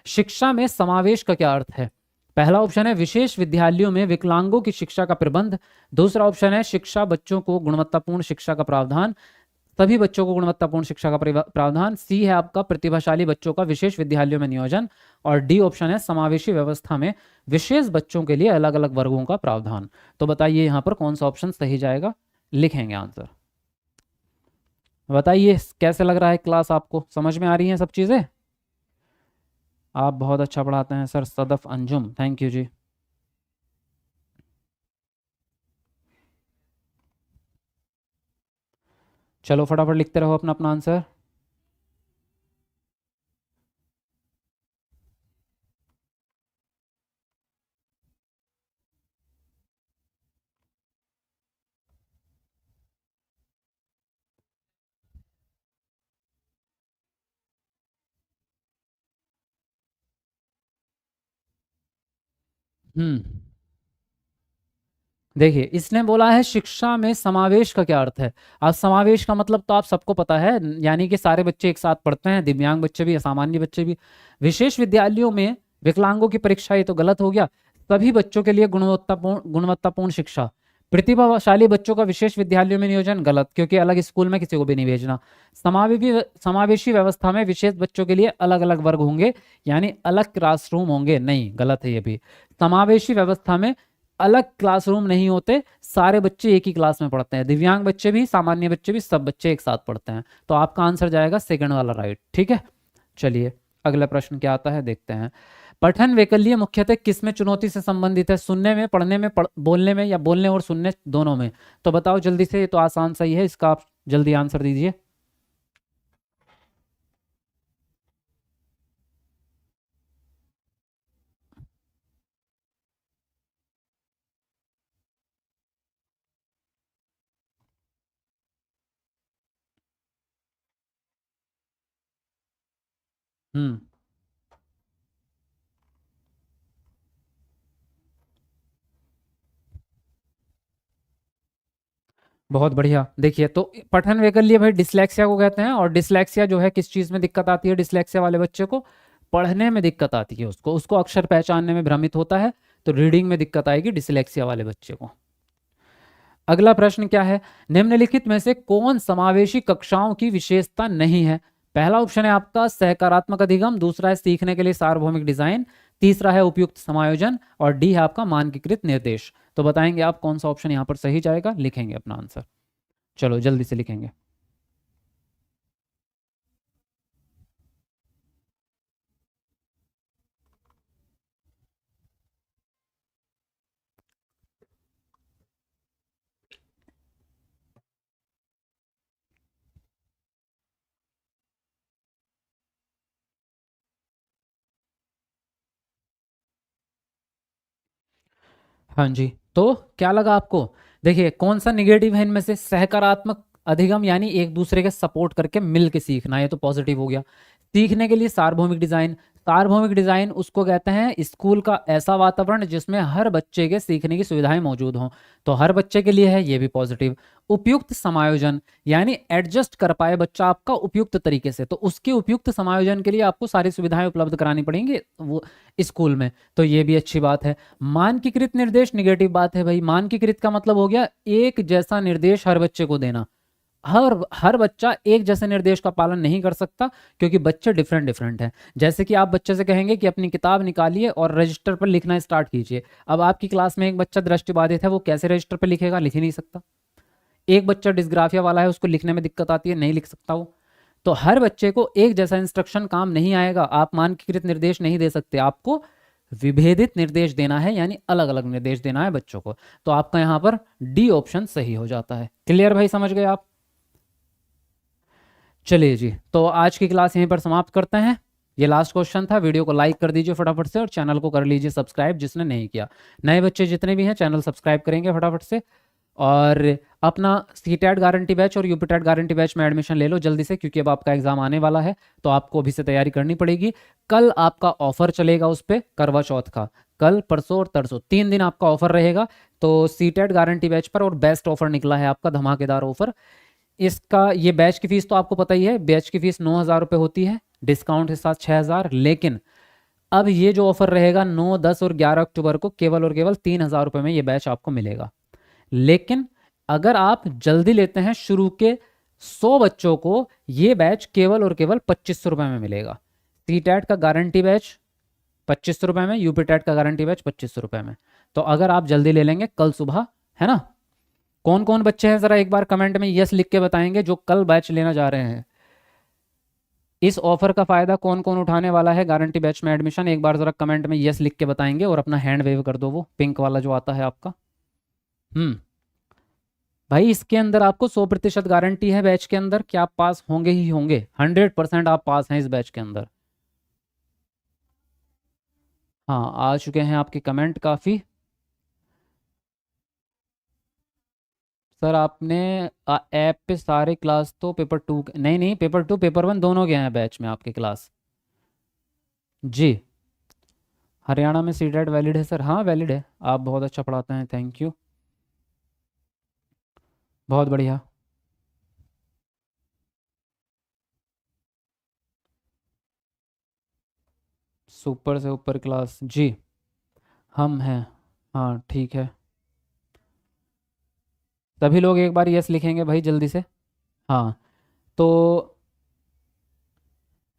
Speaker 1: शिक्षा में समावेश का क्या अर्थ है? पहला ऑप्शन है विशेष विद्यालयों में विकलांगों की शिक्षा का प्रबंध। दूसरा ऑप्शन है शिक्षा बच्चों को गुणवत्तापूर्ण शिक्षा का प्रावधान, सभी बच्चों को गुणवत्तापूर्ण शिक्षा का प्रावधान। सी है आपका प्रतिभाशाली बच्चों का विशेष विद्यालयों में नियोजन। और डी ऑप्शन है समावेशी व्यवस्था में विशेष बच्चों के लिए अलग अलग वर्गों का प्रावधान। तो बताइए यहां पर कौन सा ऑप्शन सही जाएगा? लिखेंगे आंसर। बताइए कैसे लग रहा है क्लास, आपको समझ में आ रही है सब चीजें? आप बहुत अच्छा पढ़ाते हैं sir. Sadaf Anjum, thank you जी। चलो फटाफट लिखते रहो अपना अपना आंसर। हम्म, देखिए इसने बोला है शिक्षा में समावेश का क्या अर्थ है। अब समावेश का मतलब तो आप सबको पता है, यानी कि सारे बच्चे एक साथ पढ़ते हैं, दिव्यांग बच्चे भी, असामान्य बच्चे भी। विशेष विद्यालयों में विकलांगों की परीक्षा, ये तो गलत हो गया। सभी बच्चों के लिए गुणवत्तापूर्ण शिक्षा, प्रतिभाशाली बच्चों का विशेष विद्यालयों में नियोजन, गलत, क्योंकि अलग स्कूल में किसी को भी नहीं भेजना। समावेशी व्यवस्था में विशेष बच्चों के लिए अलग अलग वर्ग होंगे, यानी अलग क्लासरूम होंगे, नहीं, गलत है ये भी। समावेशी व्यवस्था में अलग क्लासरूम नहीं होते, सारे बच्चे एक ही क्लास में पढ़ते हैं, दिव्यांग बच्चे भी, सामान्य बच्चे भी, सब बच्चे एक साथ पढ़ते हैं। तो आपका आंसर जाएगा सेकंड वाला, राइट। ठीक है, चलिए अगला प्रश्न क्या आता है देखते हैं। पठन वैकल्य मुख्यतः किस में चुनौती से संबंधित है? सुनने में, पढ़ने में, बोलने में, या बोलने और सुनने दोनों में? तो बताओ जल्दी से, ये तो आसान सही है, इसका आप जल्दी आंसर दीजिए। हम्म, बहुत बढ़िया। देखिए तो पठन वैकल्य भाई डिसलेक्सिया को कहते हैं, और डिसलेक्सिया जो है किस चीज में दिक्कत आती है? डिसलेक्सिया वाले बच्चे को पढ़ने में दिक्कत आती है, उसको उसको अक्षर पहचानने में भ्रमित होता है, तो रीडिंग में दिक्कत आएगी डिसलेक्सिया वाले बच्चे को। अगला प्रश्न क्या है? निम्नलिखित में से कौन समावेशी कक्षाओं की विशेषता नहीं है? पहला ऑप्शन है आपका सहकारात्मक अधिगम, दूसरा है सीखने के लिए सार्वभौमिक डिजाइन, तीसरा है उपयुक्त समायोजन, और डी है आपका मानकीकृत निर्देश। तो बताएंगे आप कौन सा ऑप्शन यहां पर सही जाएगा? लिखेंगे अपना आंसर। चलो जल्दी से लिखेंगे। हाँ जी, तो क्या लगा आपको? देखिए कौन सा निगेटिव है इनमें से? सहकारात्मक अधिगम, यानी एक दूसरे के सपोर्ट करके मिल के सीखना, ये तो पॉजिटिव हो गया। सीखने के लिए सार्वभौमिक डिजाइन, सार्वभौमिक डिजाइन उसको कहते हैं स्कूल का ऐसा वातावरण जिसमें हर बच्चे के सीखने की सुविधाएं मौजूद हों, तो हर बच्चे के लिए है, ये भी पॉजिटिव। उपयुक्त समायोजन, यानी एडजस्ट कर पाए बच्चा आपका उपयुक्त तरीके से, तो उसके उपयुक्त समायोजन के लिए आपको सारी सुविधाएं उपलब्ध करानी पड़ेंगी वो स्कूल में, तो ये भी अच्छी बात है। मानकीकृत निर्देश निगेटिव बात है भाई। मानकीकृत का मतलब हो गया एक जैसा निर्देश हर बच्चे को देना। हर हर बच्चा एक जैसे निर्देश का पालन नहीं कर सकता, क्योंकि बच्चे डिफरेंट डिफरेंट हैं। जैसे कि आप बच्चे से कहेंगे कि अपनी किताब निकालिए और रजिस्टर पर लिखना स्टार्ट कीजिए, अब आपकी क्लास में एक बच्चा दृष्टिबाधित है, वो कैसे रजिस्टर पर लिखेगा? लिख ही नहीं सकता। एक बच्चा डिस्ग्राफिया वाला है, उसको लिखने में दिक्कत आती है, नहीं लिख सकता वो। तो हर बच्चे को एक जैसा इंस्ट्रक्शन काम नहीं आएगा, आप मानकीकृत निर्देश नहीं दे सकते, आपको विभेदित निर्देश देना है, यानी अलग अलग निर्देश देना है बच्चों को। तो आपका यहां पर डी ऑप्शन सही हो जाता है। क्लियर भाई, समझ गए आप? चलिए जी, तो आज की क्लास यहीं पर समाप्त करते हैं। ये लास्ट क्वेश्चन था। वीडियो को लाइक कर दीजिए फटाफट से और चैनल को कर लीजिए सब्सक्राइब जिसने नहीं किया। नए बच्चे जितने भी हैं चैनल सब्सक्राइब करेंगे फटाफट से। और अपना सीटेट गारंटी बैच और यूपीटेट गारंटी बैच में एडमिशन ले लो जल्दी से, क्योंकि अब आपका एग्जाम आने वाला है, तो आपको अभी से तैयारी करनी पड़ेगी। कल आपका ऑफर चलेगा उस पर, करवा चौथ का। कल, परसों और तरसों 3 दिन आपका ऑफर रहेगा। तो सीटेट गारंटी बैच पर और बेस्ट ऑफर निकला है आपका, धमाकेदार ऑफर। इसका ये बैच की फीस तो आपको पता ही है, बैच की फीस 9,000 रुपये होती है, डिस्काउंट के साथ 6,000। लेकिन अब ये जो ऑफर रहेगा 9, 10 और 11 अक्टूबर को केवल और केवल 3,000 रुपये में ये बैच आपको मिलेगा। लेकिन अगर आप जल्दी लेते हैं, शुरू के 100 बच्चों को ये बैच केवल और केवल 2500 रुपये में मिलेगा। सीटेट का गारंटी बैच 2500 रुपये में, यूपीटेट का गारंटी बैच 2500 रुपये में। तो अगर आप जल्दी ले लेंगे कल सुबह, है ना? कौन कौन बच्चे हैं जरा एक बार कमेंट में यस लिख के बताएंगे जो कल बैच लेना जा रहे हैं। इस ऑफर का फायदा कौन कौन उठाने वाला है गारंटी बैच में एडमिशन, एक बार जरा कमेंट में यस लिख के बताएंगे और अपना हैंड वेव कर दो, वो पिंक वाला जो आता है आपका। भाई इसके अंदर आपको 100% गारंटी है बैच के अंदर कि आप पास होंगे ही होंगे, 100% आप पास हैं इस बैच के अंदर। हाँ, आ चुके हैं आपके कमेंट काफ़ी। सर आपने ऐप पे सारे क्लास तो पेपर 2, नहीं नहीं, पेपर 2 पेपर 1 दोनों के हैं बैच में आपके क्लास। जी, हरियाणा में सीटेट वैलिड है सर? हाँ वैलिड है, आप बहुत अच्छा पढ़ाते हैं, थैंक यू, बहुत बढ़िया। सुपर से ऊपर क्लास जी, हम हैं। हाँ ठीक है, सभी लोग एक बार यस लिखेंगे भाई जल्दी से। हाँ, तो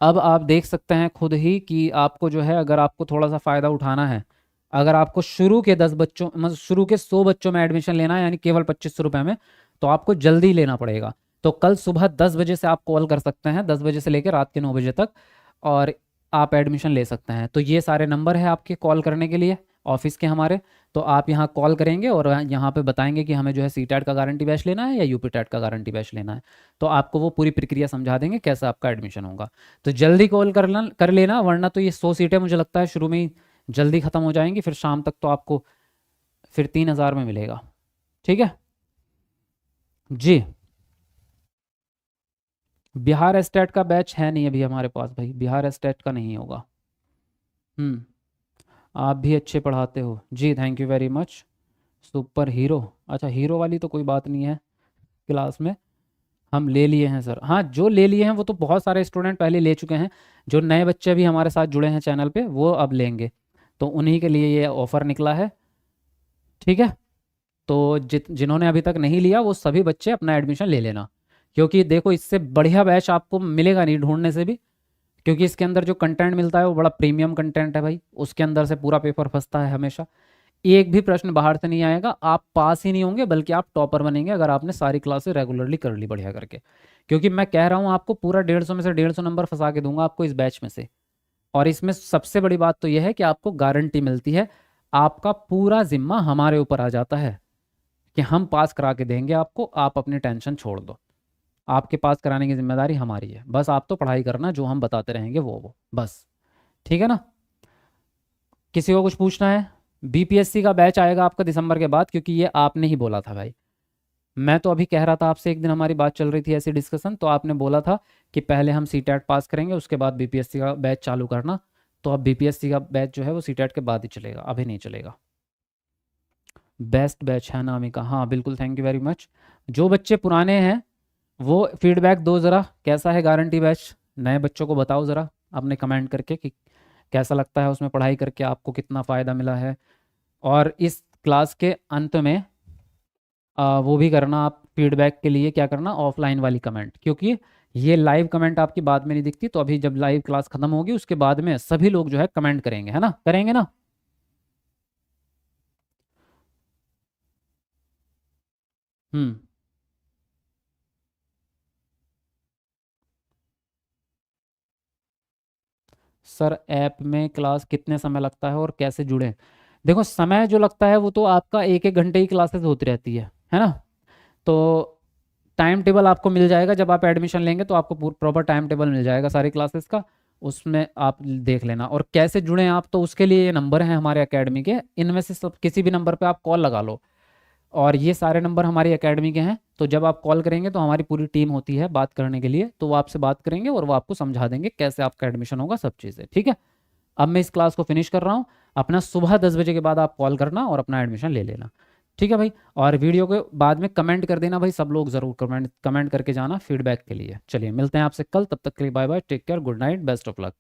Speaker 1: अब आप देख सकते हैं खुद ही कि आपको जो है, अगर आपको थोड़ा सा फ़ायदा उठाना है, अगर आपको शुरू के 10 बच्चों मतलब शुरू के 100 बच्चों में एडमिशन लेना है, यानी केवल 2500 रुपये में, तो आपको जल्दी लेना पड़ेगा। तो कल सुबह 10 बजे से आप कॉल कर सकते हैं, 10 बजे से लेकर रात के 9 बजे तक, और आप एडमिशन ले सकते हैं। तो ये सारे नंबर है आपके कॉल करने के लिए ऑफिस के हमारे। तो आप यहाँ कॉल करेंगे और यहाँ पे बताएंगे कि हमें जो है सीटेट का गारंटी बैच लेना है या यूपीटेट का गारंटी बैच लेना है। तो आपको वो पूरी प्रक्रिया समझा देंगे कैसे आपका एडमिशन होगा। तो जल्दी कॉल कर लेना, वरना तो ये 100 सीटें मुझे लगता है शुरू में ही जल्दी ख़त्म हो जाएंगी, फिर शाम तक तो आपको फिर 3,000 में मिलेगा। ठीक है जी। बिहार स्टेट का बैच है नहीं अभी हमारे पास भाई, बिहार स्टेट का नहीं होगा। हम्म, आप भी अच्छे पढ़ाते हो जी, thank you very much. Super hero, अच्छा हीरो वाली तो कोई बात नहीं है क्लास में, हम ले लिए हैं सर। हाँ, जो ले लिए हैं वो तो बहुत सारे स्टूडेंट पहले ले चुके हैं, जो नए बच्चे भी हमारे साथ जुड़े हैं चैनल पे वो अब लेंगे, तो उन्हीं के लिए ये ऑफ़र निकला है। ठीक है, तो जिन्होंने अभी तक नहीं लिया वो सभी बच्चे अपना एडमिशन ले लेना, क्योंकि देखो इससे बढ़िया बैच आपको मिलेगा नहीं ढूंढने से भी, क्योंकि इसके अंदर जो कंटेंट मिलता है वो बड़ा प्रीमियम कंटेंट है भाई, उसके अंदर से पूरा पेपर फंसता है हमेशा, एक भी प्रश्न बाहर से नहीं आएगा, आप पास ही नहीं होंगे बल्कि आप टॉपर बनेंगे अगर आपने सारी क्लासेस रेगुलरली कर ली बढ़िया करके। क्योंकि मैं कह रहा हूँ आपको पूरा 150 में से 150 नंबर फंसा के दूंगा आपको इस बैच में से। और इसमें सबसे बड़ी बात तो यह है कि आपको गारंटी मिलती है, आपका पूरा जिम्मा हमारे ऊपर आ जाता है कि हम पास करा के देंगे आपको, आप अपनी टेंशन छोड़ दो, आपके पास कराने की जिम्मेदारी हमारी है, बस आप तो पढ़ाई करना, जो हम बताते रहेंगे वो बस। ठीक है ना? किसी को कुछ पूछना है? बीपीएससी का बैच आएगा आपका दिसंबर के बाद, क्योंकि ये आपने ही बोला था भाई, मैं तो अभी कह रहा था आपसे, एक दिन हमारी बात चल रही थी ऐसी डिस्कशन, तो आपने बोला था कि पहले हम सीटेट पास करेंगे उसके बाद बीपीएससी का बैच चालू करना। तो अब बीपीएससी का बैच जो है वो सीटेट के बाद ही चलेगा, अभी नहीं चलेगा। बेस्ट बैच है नामिका, हाँ बिल्कुल, थैंक यू वेरी मच। जो बच्चे पुराने हैं वो फीडबैक दो ज़रा, कैसा है गारंटी बैच, नए बच्चों को बताओ ज़रा आपने कमेंट करके कि कैसा लगता है उसमें पढ़ाई करके, आपको कितना फ़ायदा मिला है। और इस क्लास के अंत में वो भी करना आप फीडबैक के लिए, क्या करना, ऑफलाइन वाली कमेंट, क्योंकि ये लाइव कमेंट आपकी बाद में नहीं दिखती, तो अभी जब लाइव क्लास खत्म होगी उसके बाद में सभी लोग जो है कमेंट करेंगे, है ना, करेंगे ना? हम्म, सर ऐप में क्लास कितने समय लगता है और कैसे जुड़ें? देखो, समय जो लगता है वो तो आपका 1-1 घंटे ही क्लासेस होती रहती है ना। तो टाइम टेबल आपको मिल जाएगा जब आप एडमिशन लेंगे, तो आपको प्रॉपर टाइम टेबल मिल जाएगा सारी क्लासेस का, उसमें आप देख लेना। और कैसे जुड़ें आप, तो उसके लिए ये नंबर हैं हमारे एकेडमी के, इनमें से सब किसी भी नंबर पे आप कॉल लगा लो। और ये सारे नंबर हमारी एकेडमी के हैं, तो जब आप कॉल करेंगे तो हमारी पूरी टीम होती है बात करने के लिए, तो वो आपसे बात करेंगे और वो आपको समझा देंगे कैसे आपका एडमिशन होगा, सब चीज़ें। ठीक है, अब मैं इस क्लास को फिनिश कर रहा हूँ। अपना सुबह 10 बजे के बाद आप कॉल करना और अपना एडमिशन ले लेना। ठीक है भाई, और वीडियो के बाद में कमेंट कर देना भाई, सब लोग ज़रूर कमेंट कमेंट करके जाना फीडबैक के लिए। चलिए मिलते हैं आपसे कल, तब तक के लिए bye bye, take care, good night, best of luck.